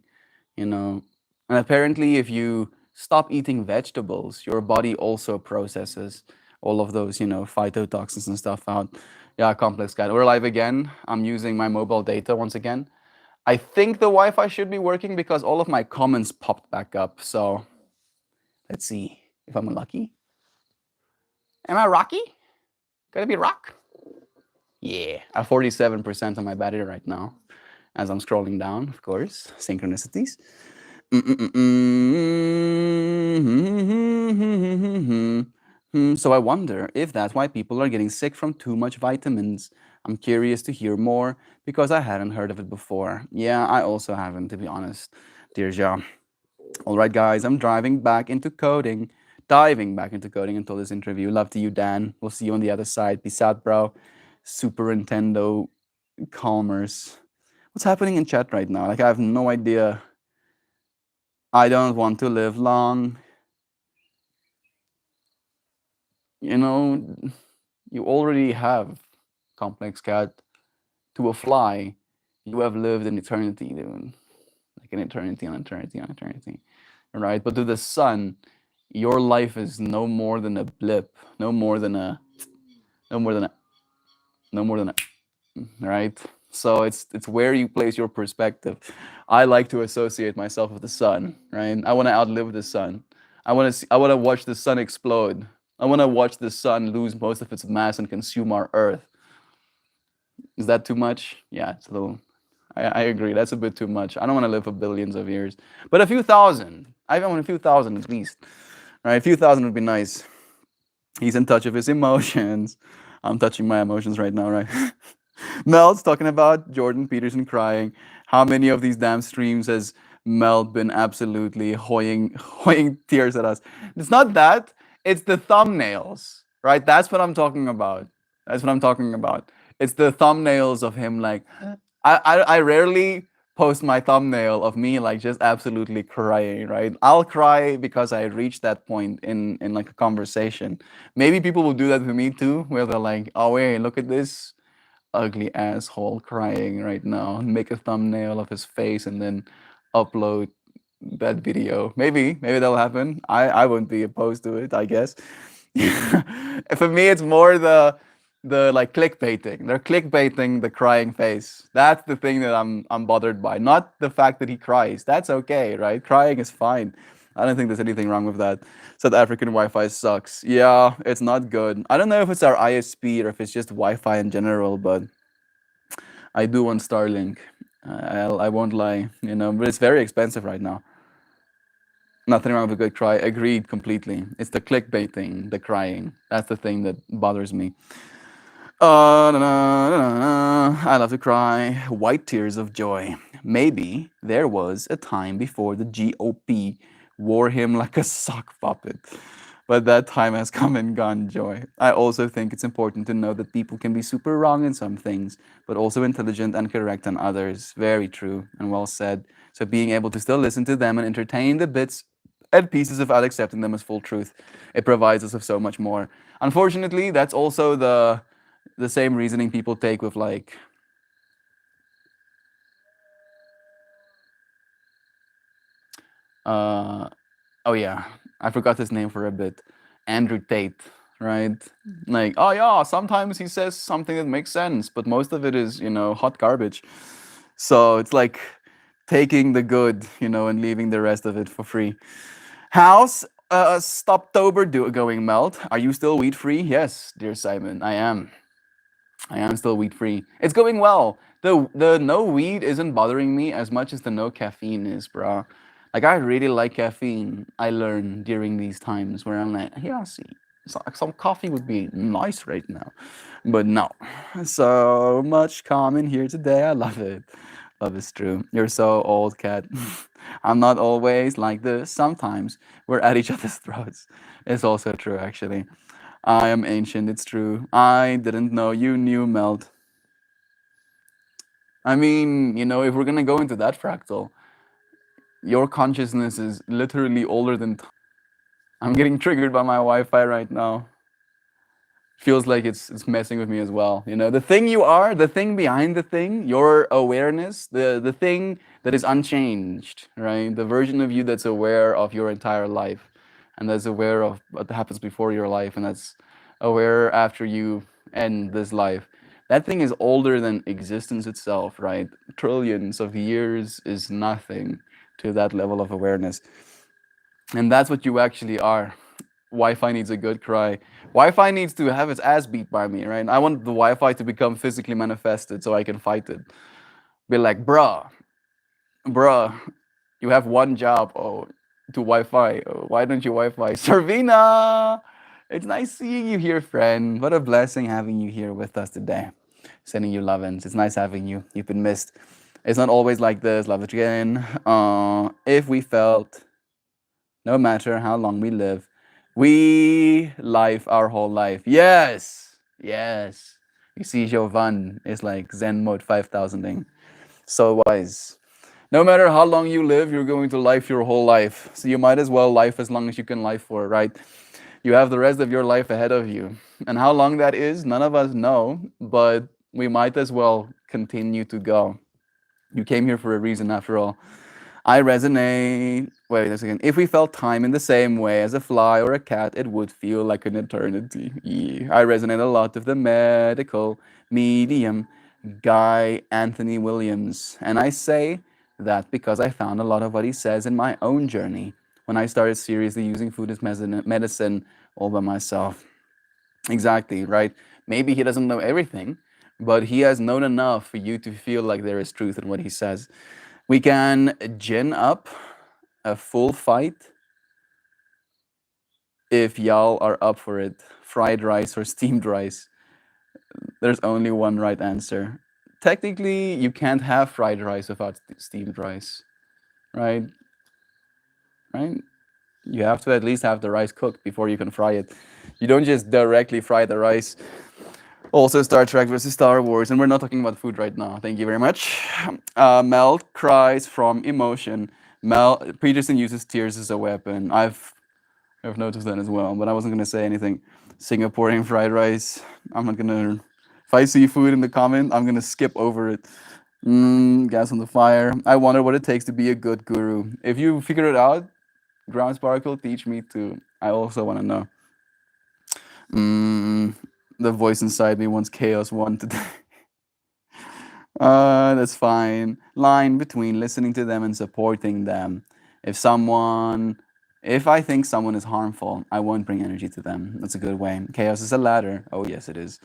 you know. And apparently, if you stop eating vegetables, your body also processes all of those, phytotoxins and stuff out. Yeah, complex guide. We're live again. I'm using my mobile data once again. I think the Wi-Fi should be working because all of my comments popped back up. So let's see if I'm lucky. Am I rocky? Gonna be rock? Yeah, I have 47% on my battery right now as I'm scrolling down, of course, synchronicities. So I wonder if that's why people are getting sick from too much vitamins. I'm curious to hear more because I hadn't heard of it before. Yeah, I also haven't, to be honest, dear Ja. All right, guys, I'm driving back into coding, diving back into coding until this interview. Love to you, Dan. We'll see you on the other side. Peace out, bro. Super Nintendo Calmers. What's happening in chat right now? Like, I have no idea. I don't want to live long. You know, you already have complex cat to a fly. You have lived an eternity, dude. Like an eternity on eternity on eternity. Right? But to the sun, your life is no more than a blip, no more than a, no more than a, no more than a, right? So it's where you place your perspective. I like to associate myself with the sun, right? I want to outlive the sun. I want to watch the sun explode. I want to watch the sun lose most of its mass and consume our Earth. Is that too much? Yeah, it's a little. I agree. That's a bit too much. I don't want to live for billions of years, but a few thousand. I want a few thousand at least. Right, a few thousand would be nice. He's in touch with his emotions. I'm touching my emotions right now, right? Mel's talking about Jordan Peterson crying. How many of these damn streams has Mel been absolutely hoying tears at us? It's not that. It's the thumbnails, right? That's what I'm talking about. That's what I'm talking about. It's the thumbnails of him like I rarely post my thumbnail of me like just absolutely crying, right? I'll cry because I reached that point in like a conversation. Maybe people will do that with me too, where they're like, "Oh wait, look at this ugly asshole crying right now." Make a thumbnail of his face and then upload that video. Maybe that'll happen. I won't be opposed to it, I guess. For me, it's more the like clickbaiting. They're clickbaiting the crying face. That's the thing that I'm bothered by. Not the fact that he cries. That's okay, right? Crying is fine. I don't think there's anything wrong with that. South African Wi-Fi sucks. Yeah, it's not good. I don't know if it's our ISP or if it's just Wi-Fi in general, but I do want Starlink. I won't lie, but it's very expensive right now. Nothing wrong with a good cry. Agreed completely. It's the clickbaiting, the crying. That's the thing that bothers me. Na, na, na, na. I love to cry. White tears of joy. Maybe there was a time before the GOP wore him like a sock puppet. But that time has come and gone, Joy. I also think it's important to know that people can be super wrong in some things, but also intelligent and correct on others. Very true and well said. So being able to still listen to them and entertain the bits and pieces without accepting them as full truth, it provides us with so much more. Unfortunately, that's also the same reasoning people take with like oh yeah, I forgot his name for a bit. Andrew Tate, right? Like, oh yeah, sometimes he says something that makes sense, but most of it is, hot garbage. So it's like taking the good, and leaving the rest of it for free. How's Stoptober going, Melt? Are you still weed free? Yes, dear Simon, I am. I am still weed free. It's going well. The no weed isn't bothering me as much as the no caffeine is, bro. Like I really like caffeine. I learn during these times where I'm like, yeah, see, some coffee would be nice right now, but no. So much calm in here today. I love it. Love is true. You're so old, cat. I'm not always like this. Sometimes we're at each other's throats. It's also true, actually. I am ancient, it's true. I didn't know you knew, Melt. I mean, if we're gonna go into that fractal, your consciousness is literally older than I'm getting triggered by my Wi-Fi right now. Feels like it's messing with me as well. The thing you are, the thing behind the thing, your awareness, the thing that is unchanged, right? The version of you that's aware of your entire life, and that's aware of what happens before your life, and that's aware after you end this life. That thing is older than existence itself, right? Trillions of years is nothing to that level of awareness. And that's what you actually are. Wi-Fi needs a good cry. Wi-Fi needs to have its ass beat by me, right? I want the Wi-Fi to become physically manifested so I can fight it. Be like, bruh, you have one job. Oh, to Wi-Fi. Oh, why don't you Wi-Fi? Servina, it's nice seeing you here, friend. What a blessing having you here with us today. Sending you love-ins. It's nice having you. You've been missed. It's not always like this. Love it again. If we felt, no matter how long we live, we life our whole life. Yes, yes. You see, Jovan is like Zen mode 5000ing. So wise. No matter how long you live, you're going to life your whole life. So you might as well life as long as you can life for, right? You have the rest of your life ahead of you. And how long that is, none of us know, but we might as well continue to go. You came here for a reason after all. I resonate. Wait a second. If we felt time in the same way as a fly or a cat, it would feel like an eternity. Yeah. I resonate a lot with the medical medium, Guy Anthony Williams. And I say that because I found a lot of what he says in my own journey when I started seriously using food as medicine all by myself. Exactly, right? Maybe he doesn't know everything, but he has known enough for you to feel like there is truth in what he says. We can gin up a full fight if y'all are up for it. Fried rice or steamed rice. There's only one right answer. Technically, you can't have fried rice without steamed rice, right? Right? You have to at least have the rice cooked before you can fry it. You don't just directly fry the rice. Also, Star Trek versus Star Wars, and we're not talking about food right now. Thank you very much. Mel cries from emotion. Mel Peterson uses tears as a weapon. I've noticed that as well, but I wasn't gonna say anything. Singaporean fried rice. I'm not gonna. If I see food in the comment, I'm gonna skip over it. Gas on the fire. I wonder what it takes to be a good guru. If you figure it out, Ground Sparkle, teach me too. I also want to know. Mm, the voice inside me wants Chaos One today. That's fine. Line between listening to them and supporting them. If someone, if I think someone is harmful, I won't bring energy to them. That's a good way. Chaos is a ladder. Oh, yes, it is.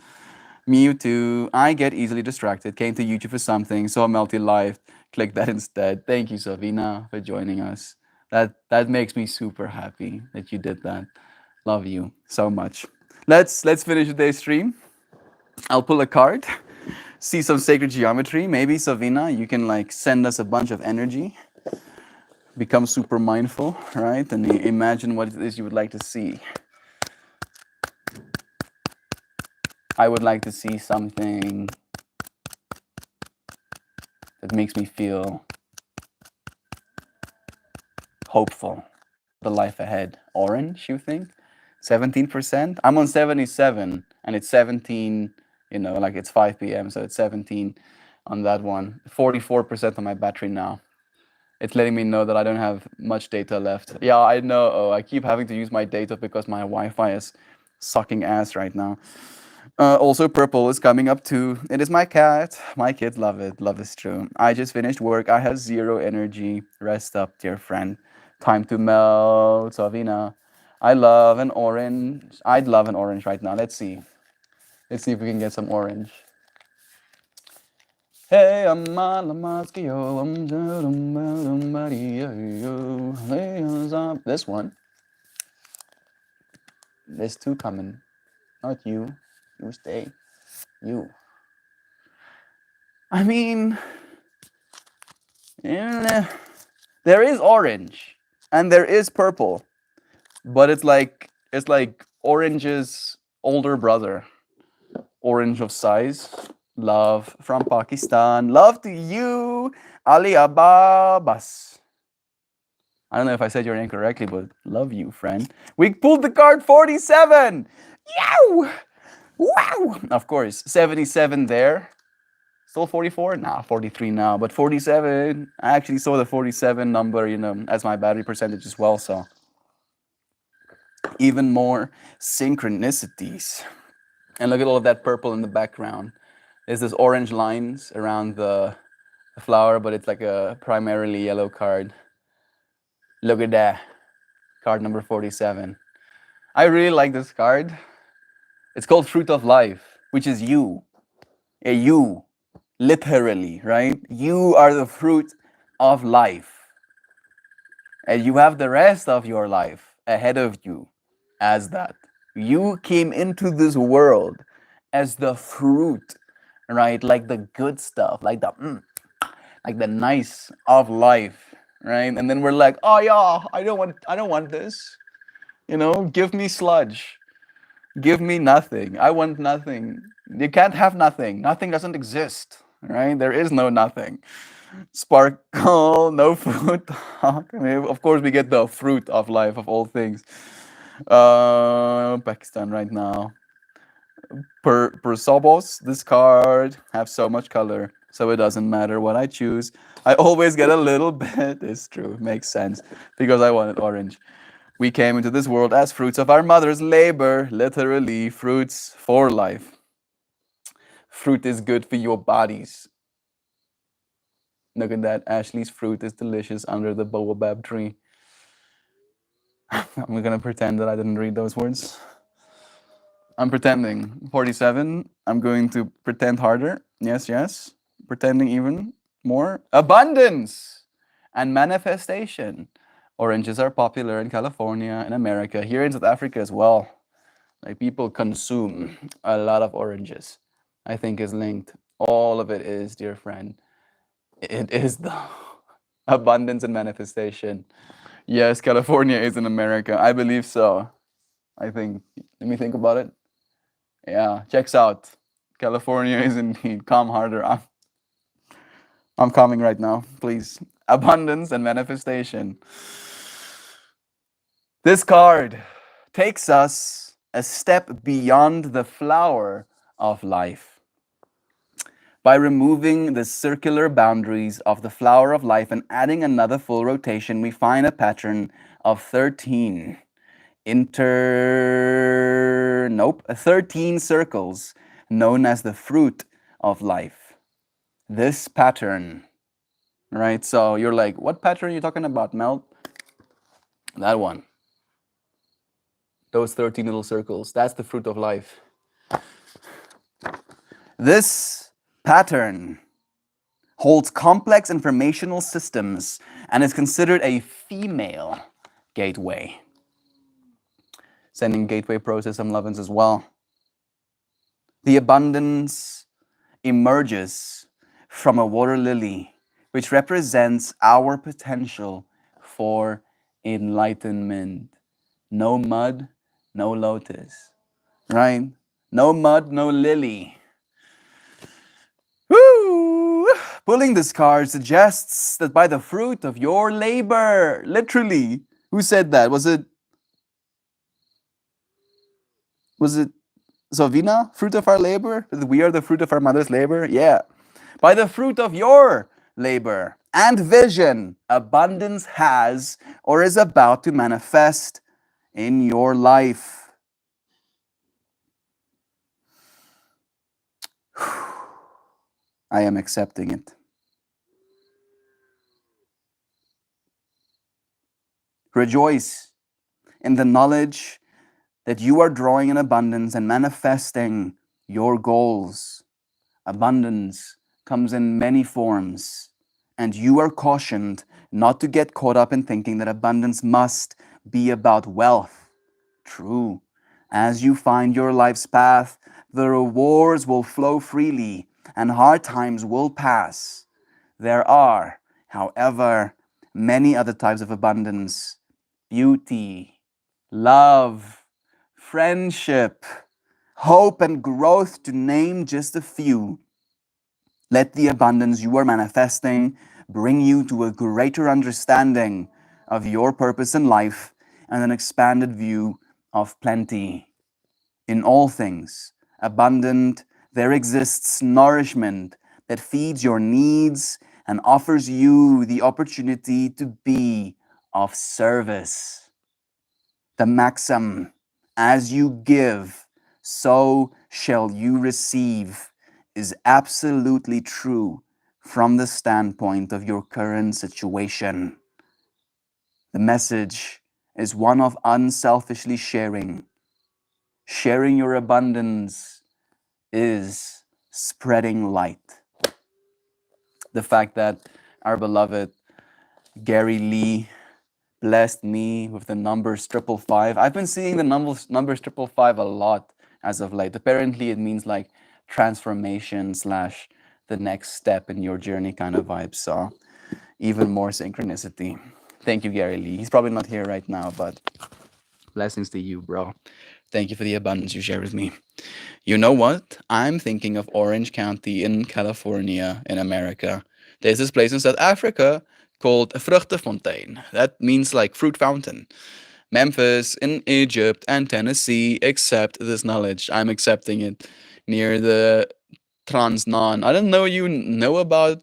Mewtwo, I get easily distracted. Came to YouTube for something, saw Melty Life, click that instead. Thank you, Savina, for joining us. That makes me super happy that you did that. Love you so much. Let's finish today's stream. I'll pull a card, see some sacred geometry. Maybe Savina, you can like send us a bunch of energy. Become super mindful, right? And imagine what it is you would like to see. I would like to see something that makes me feel hopeful. The life ahead. Orange, you think? 17%? I'm on 77 and it's 17, like it's 5 p.m. So it's 17 on that one. 44% on my battery now. It's letting me know that I don't have much data left. Yeah, I know. Oh, I keep having to use my data because my Wi-Fi is sucking ass right now. Also, purple is coming up too. It is my cat. My kids love it. Love is true. I just finished work. I have zero energy. Rest up, dear friend. Time to melt. Savina. I love an orange. I'd love an orange right now. Let's see. Let's see if we can get some orange. Hey, I'm this one. There's two coming. Not you. You stay. You. I mean, there is orange and there is purple, but it's like orange's older brother. Orange of size. Love from Pakistan. Love to you, Ali Abbas. I don't know if I said your name correctly, but love you, friend. We pulled the card 47. Yow! Wow! Of course, 77 there. Still 44? Nah, 43 now, but 47. I actually saw the 47 number, as my battery percentage as well, so even more synchronicities. And look at all of that purple in the background. There's this orange lines around the flower, but it's like a primarily yellow card. Look at that. Card number 47. I really like this card. It's called Fruit of Life, which is you. You. Literally, right? You are the fruit of life. And you have the rest of your life ahead of you as that. You came into this world as the fruit, right? Like the good stuff, like the nice of life, right? And then we're like, oh yeah, I don't want this. Give me sludge. Give me nothing. I want nothing. You can't have nothing. Nothing doesn't exist, right? There is no nothing. Sparkle, no fruit talk. I mean, of course, we get the fruit of life of all things. Pakistan right now. Per Sobos, this card have so much color, so it doesn't matter what I choose. I always get a little bit. It's true, makes sense, because I wanted orange. We came into this world as fruits of our mother's labor, literally fruits for life. Fruit is good for your bodies. Look at that. Ashley's fruit is delicious under the baobab tree. I'm gonna pretend that I didn't read those words. I'm pretending. 47. I'm going to pretend harder. Yes, yes. Pretending even more. Abundance and manifestation. Oranges are popular in California, in America, here in South Africa as well. Like people consume a lot of oranges. I think is linked. All of it is, dear friend. It is the abundance and manifestation. Yes, California is in America. I believe so. I think. Let me think about it. Yeah, checks out. California is indeed. Calm harder. I'm calming right now. Please. Abundance and manifestation. This card takes us a step beyond the flower of life. By removing the circular boundaries of the flower of life and adding another full rotation, we find a pattern of 13 13 circles known as the fruit of life. This pattern, right? So you're like, what pattern are you talking about, Mel? That one. Those 13 little circles, that's the fruit of life. This pattern holds complex informational systems and is considered a female gateway. Sending gateway process some lovin's as well. The abundance emerges from a water lily, which represents our potential for enlightenment. No mud, no lotus, right? No mud, no lily. Woo! Pulling this card suggests that by the fruit of your labor, literally. Who said that? Was it Sovina? Fruit of our labor? We are the fruit of our mother's labor? Yeah. By the fruit of your labor and vision, abundance has or is about to manifest in your life. I am accepting it. Rejoice in the knowledge that you are drawing in abundance and manifesting your goals. Abundance comes in many forms, and you are cautioned not to get caught up in thinking that abundance must be about wealth. True. As you find your life's path, the rewards will flow freely and hard times will pass. There are, however, many other types of abundance: beauty, love, friendship, hope, and growth, to name just a few. Let the abundance you are manifesting bring you to a greater understanding of your purpose in life and an expanded view of plenty. In all things abundant, there exists nourishment that feeds your needs and offers you the opportunity to be of service. The maxim, as you give, so shall you receive, is absolutely true from the standpoint of your current situation. The message is one of unselfishly sharing. Sharing your abundance is spreading light. The fact that our beloved Gary Lee blessed me with the numbers 555. I've been seeing the numbers 555 a lot as of late. Apparently it means like transformation / the next step in your journey kind of vibe. So even more synchronicity. Thank you, Gary Lee. He's probably not here right now, but blessings to you, bro. Thank you for the abundance you share with me. You know what? I'm thinking of Orange County in California in America. There's this place in South Africa called Vruchtenfontein. That means like fruit fountain. Memphis in Egypt and Tennessee accept this knowledge. I'm accepting it near the Transnaan. I don't know you know about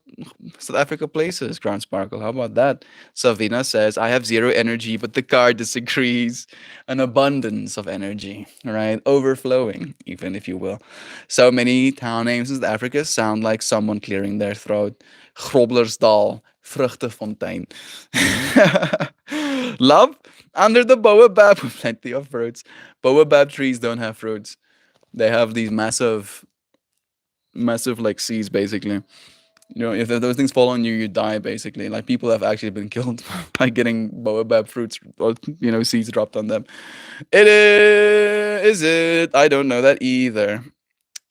South Africa places, Grand Sparkle. How about that? Savina says, I have zero energy, but the card disagrees. An abundance of energy, right? Overflowing, even if you will. So many town names in South Africa sound like someone clearing their throat. Groblersdal, Vruchtenfontein. Love, under the baobab, plenty of fruits. Baobab trees don't have fruits. They have these massive like seeds, basically. You know, if those things fall on you, you die, basically. Like, people have actually been killed by getting baobab fruits or, seeds dropped on them. Is it? I don't know that either.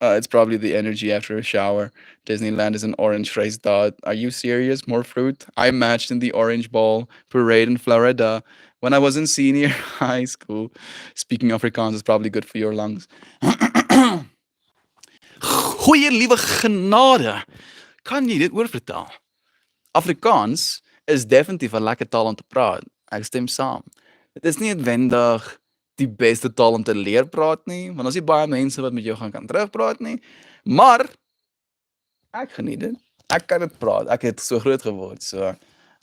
It's probably the energy after a shower. Disneyland is an orange phrase dot. Are you serious? More fruit? I matched in the Orange Ball parade in Florida when I was in senior high school. Speaking Afrikaans is probably good for your lungs. Goeie liewe genade. Kan jy dit oorvertaal? Afrikaans is definitief 'n lekker taal om te praat. Ek stem saam. Dit is nie noodwendig die beste taal om te leer praat nie, want ons het baie mense wat met jou kan terugpraat nie. Maar Ek geniet dit. Ek kan dit praat. Ek het so groot geword, so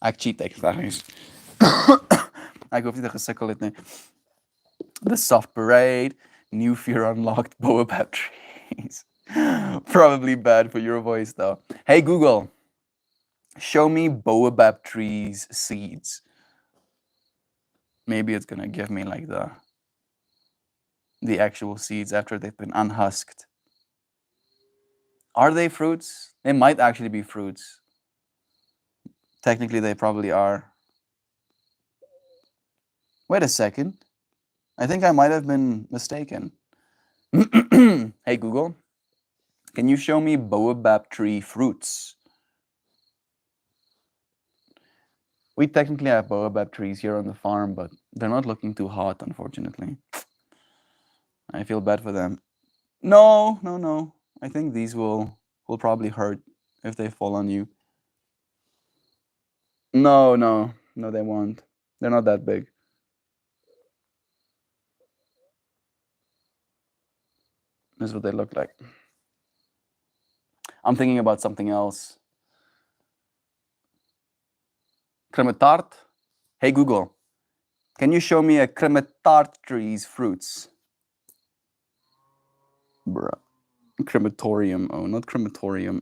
ek cheat ek eens. Ek hoef nie te gesukkel het nie. The Soft Parade, New Fear Unlocked, Boabab Trees. Probably bad for your voice though. Hey Google, show me Boabab trees seeds. Maybe it's gonna give me like the actual seeds after they've been unhusked. Are they fruits? They might actually be fruits. Technically, they probably are. Wait a second. I think I might have been mistaken. Hey Google, can you show me Boabab tree fruits? We technically have Boabab trees here on the farm, but they're not looking too hot, unfortunately. I feel bad for them. No, no, no. I think these will probably hurt if they fall on you. No, no, no, they won't. They're not that big. This is what they look like. I'm thinking about something else. Cremetart? Hey Google, can you show me a cremetart tree's fruits? Bruh. Crematorium. Oh, not crematorium.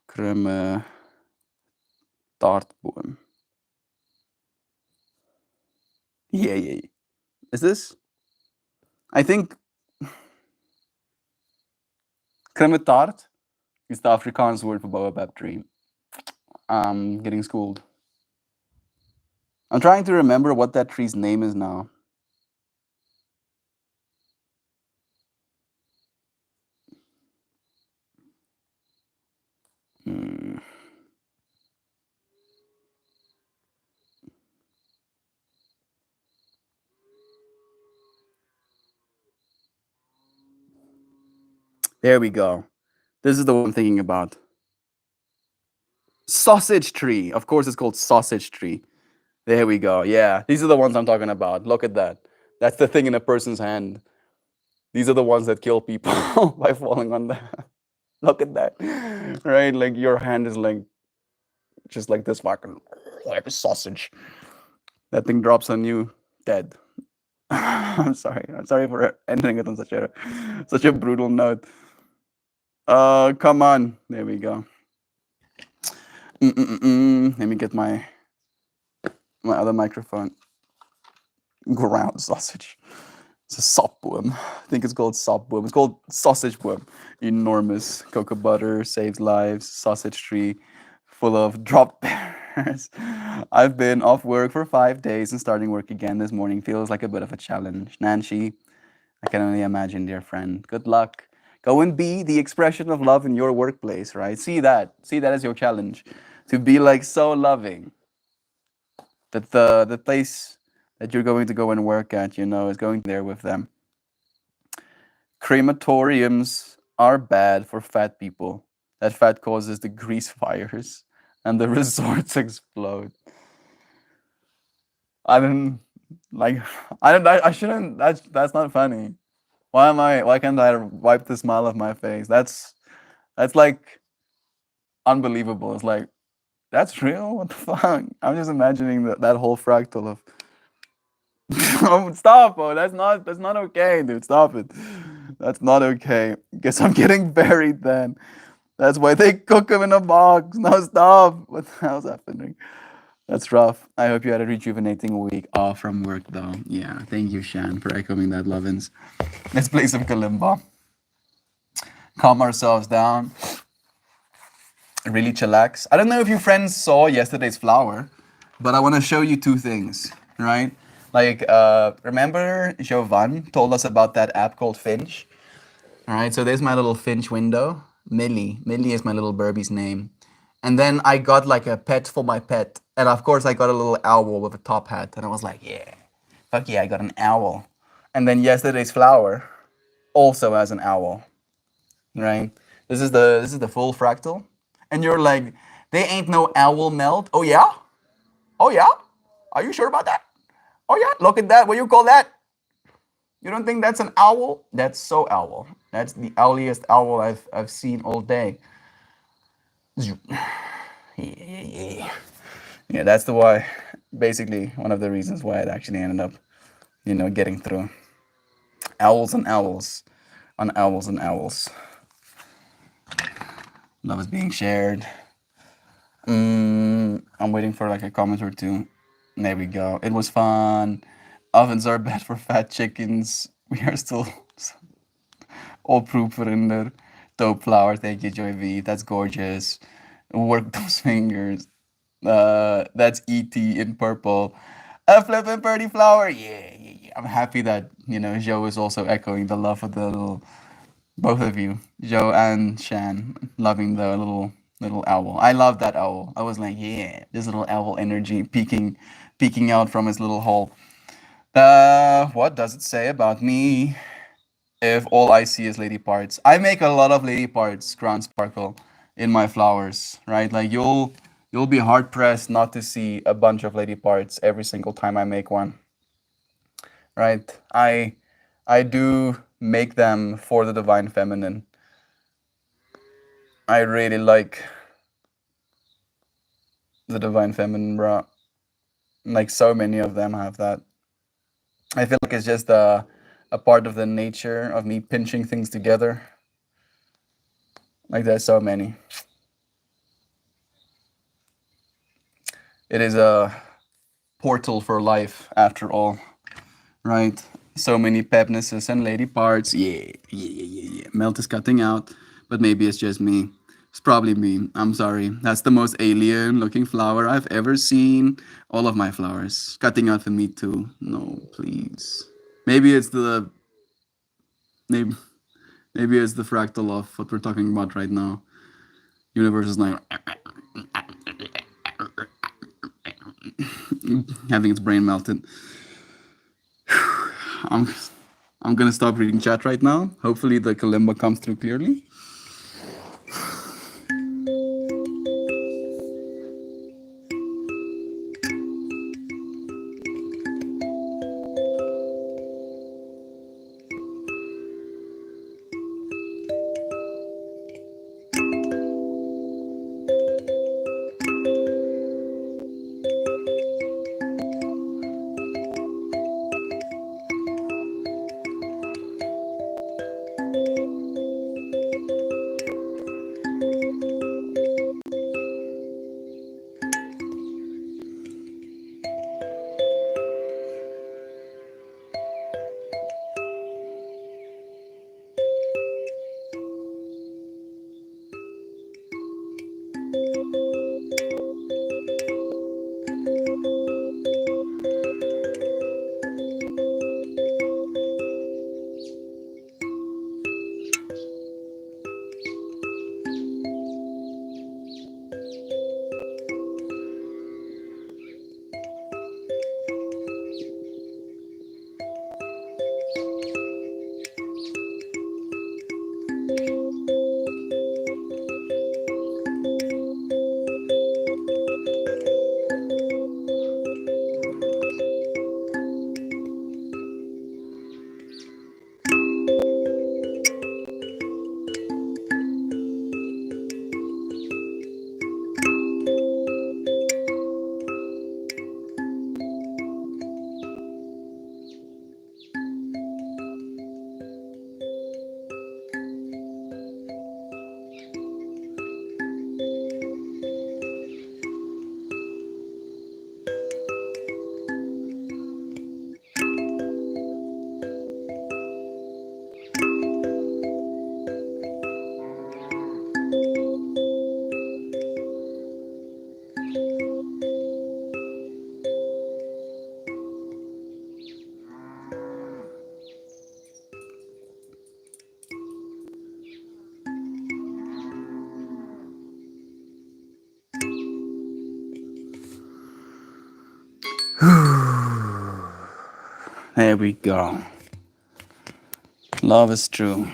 Cremetartboom. Yeah. Is this? I think cremetart is the Afrikaans word for Boabab tree. I'm getting schooled. I'm trying to remember what that tree's name is now. There we go. This is the one I'm thinking about. Sausage tree. Of course, it's called sausage tree. There we go. Yeah, these are the ones I'm talking about. Look at that. That's the thing in a person's hand. These are the ones that kill people by falling on them. Look at that. Right? Like your hand is like just like this fucking like a sausage. That thing drops on you, dead. I'm sorry. I'm sorry for ending it on such a brutal note. Come on. There we go. Let me get my other microphone. Ground sausage. It's a sopboom. I think it's called sopboom. It's called sausage boom. Enormous. Cocoa butter saves lives. Sausage tree full of drop bears. I've been off work for 5 days and starting work again this morning feels like a bit of a challenge. Nancy, I can only imagine, dear friend. Good luck. Go and be the expression of love in your workplace, right? See that. See that as your challenge. To be like so loving that the place that you're going to go and work at, you know, is going there with them. Crematoriums are bad for fat people. That fat causes the grease fires and the resorts explode. I don't like. I shouldn't. That's not funny. Why can't I wipe the smile off my face? That's like unbelievable. It's like that's real. What the fuck? I'm just imagining that whole fractal of. Oh, stop! Oh, that's not okay, dude. Stop it. That's not okay. Guess I'm getting buried then. That's why they cook them in a box. No, stop. What the hell's happening? That's rough. I hope you had a rejuvenating week off from work, though. Yeah, thank you, Shan, for echoing that, Lovins. Let's play some kalimba. Calm ourselves down. Really chillax. I don't know if you friends saw yesterday's flower, but I want to show you two things, right? Like, remember Jovan told us about that app called Finch? All right, so there's my little Finch window. Millie. Millie is my little Burby's name. And then I got like a pet for my pet. And of course, I got a little owl with a top hat. And I was like, yeah, fuck yeah, I got an owl. And then yesterday's flower also has an owl, right? This is the full fractal. And you're like, there ain't no owl melt. Oh, yeah? Oh, yeah? Are you sure about that? Oh, yeah? Look at that. What do you call that? You don't think that's an owl? That's so owl. That's the owliest owl I've seen all day. Yeah, that's the why. Basically, one of the reasons why it actually ended up, getting through. Owls and owls, on owls and owls. Love is being shared. I'm waiting for like a comment or two. There we go. It was fun. Ovens are bad for fat chickens. We are still all proefvrinder. Dope flower. Thank you, Joy V. That's gorgeous. Work those fingers. That's ET in purple. A flippin' birdie flower. Yeah, yeah, yeah. I'm happy that, Joe is also echoing the love of the little, both of you, Joe and Shan, loving the little owl. I love that owl. I was like, yeah, this little owl energy peeking out from his little hole. What does it say about me if all I see is lady parts? I make a lot of lady parts, ground sparkle, in my flowers, right? Like you'll be hard pressed not to see a bunch of lady parts every single time I make one, right? I do make them for the divine feminine. I really like the divine feminine, bra. Like so many of them have that. I feel like it's just a part of the nature of me pinching things together. Like there's so many. It is a portal for life after all, right? So many pepnesses and lady parts. Yeah, yeah, yeah, yeah, yeah. Melt is cutting out, but maybe it's just me. It's probably me. I'm sorry. That's the most alien looking flower I've ever seen. All of my flowers cutting out for me too. No, please. Maybe it's the maybe maybe it's the fractal of what we're talking about right now. Universe is like having its brain melted. I'm I'm gonna stop reading chat right now. Hopefully the kalimba comes through clearly. There we go. Love is true.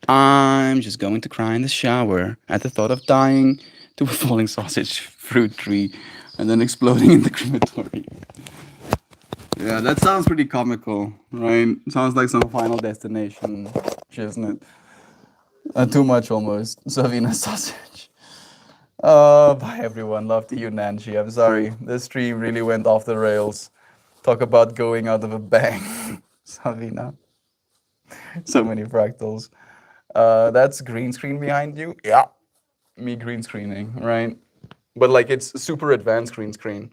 I'm just going to cry in the shower at the thought of dying to a falling sausage fruit tree and then exploding in the crematory. Yeah, that sounds pretty comical, right? Sounds like some Final Destination, isn't it? Too much almost. Savina sausage. Bye everyone. Love to you, Nancy. I'm sorry. This stream really went off the rails. Talk about going out of a bang. Savina. So many fractals. That's green screen behind you? Yeah. Me green screening, right? But like it's super advanced green screen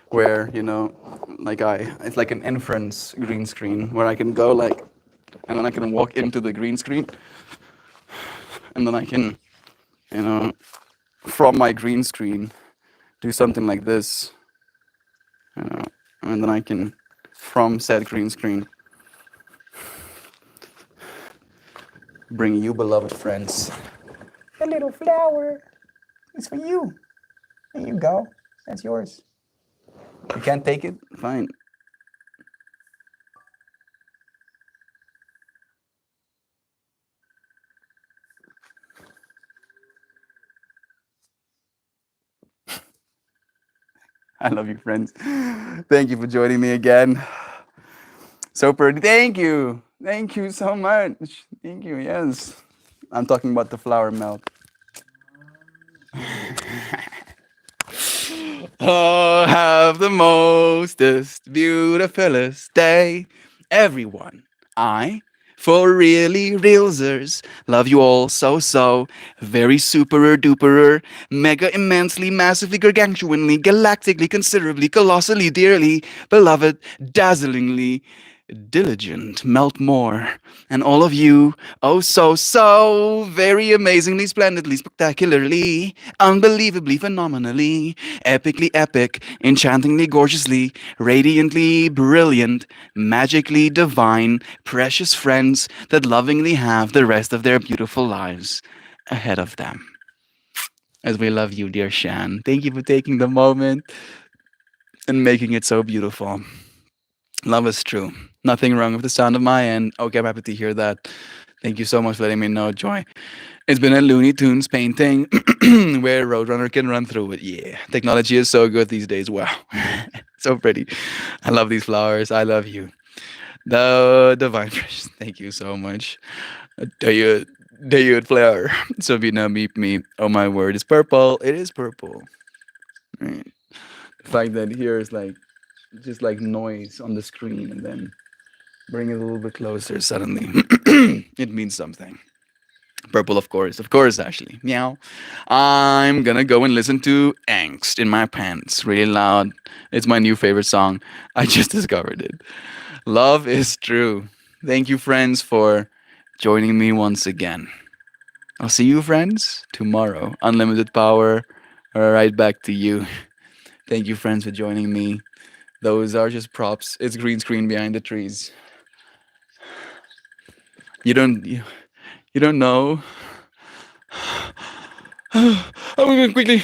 where, like it's like an inference green screen where I can go like, and then I can walk into the green screen and then I can, you know, from my green screen do something like this, you know, and then I can, from said green screen, bring you, beloved friends, a little flower. It's for you. There you go. That's yours. You can't take it? Fine. I love you, friends. Thank you for joining me again. So pretty. Thank you. Thank you so much. Thank you. Yes. I'm talking about the flower melt. Oh, have the mostest, beautifulest day, everyone. I, for really realsers, love you all so, very superer duperer, mega immensely, massively, gargantuanly, galactically, considerably, colossally, dearly, beloved, dazzlingly, diligent, melt more, and all of you, oh so, very amazingly, splendidly, spectacularly, unbelievably, phenomenally, epically epic, enchantingly, gorgeously, radiantly brilliant, magically divine, precious friends that lovingly have the rest of their beautiful lives ahead of them. As we love you, dear Shan. Thank you for taking the moment and making it so beautiful. Love is true. Nothing wrong with the sound of my end. Okay, I'm happy to hear that. Thank you so much for letting me know, Joy. It's been a Looney Tunes painting where Roadrunner can run through it. Yeah, technology is so good these days. Wow, so pretty. I love these flowers. I love you. The divine fresh. Thank you so much. Dayud flower. Sabina meet me. Oh my word, it's purple. It is purple. Right. The fact that here is like just like noise on the screen and then bring it a little bit closer suddenly. It means something. Purple, of course. Of course, Ashley. Meow. I'm gonna go and listen to Angst in my pants really loud. It's my new favorite song. I just discovered it. Love is true. Thank you, friends, for joining me once again. I'll see you, friends, tomorrow. Unlimited power. Right back to you. Thank you, friends, for joining me. Those are just props. It's green screen behind the trees. You don't know. I'm going quickly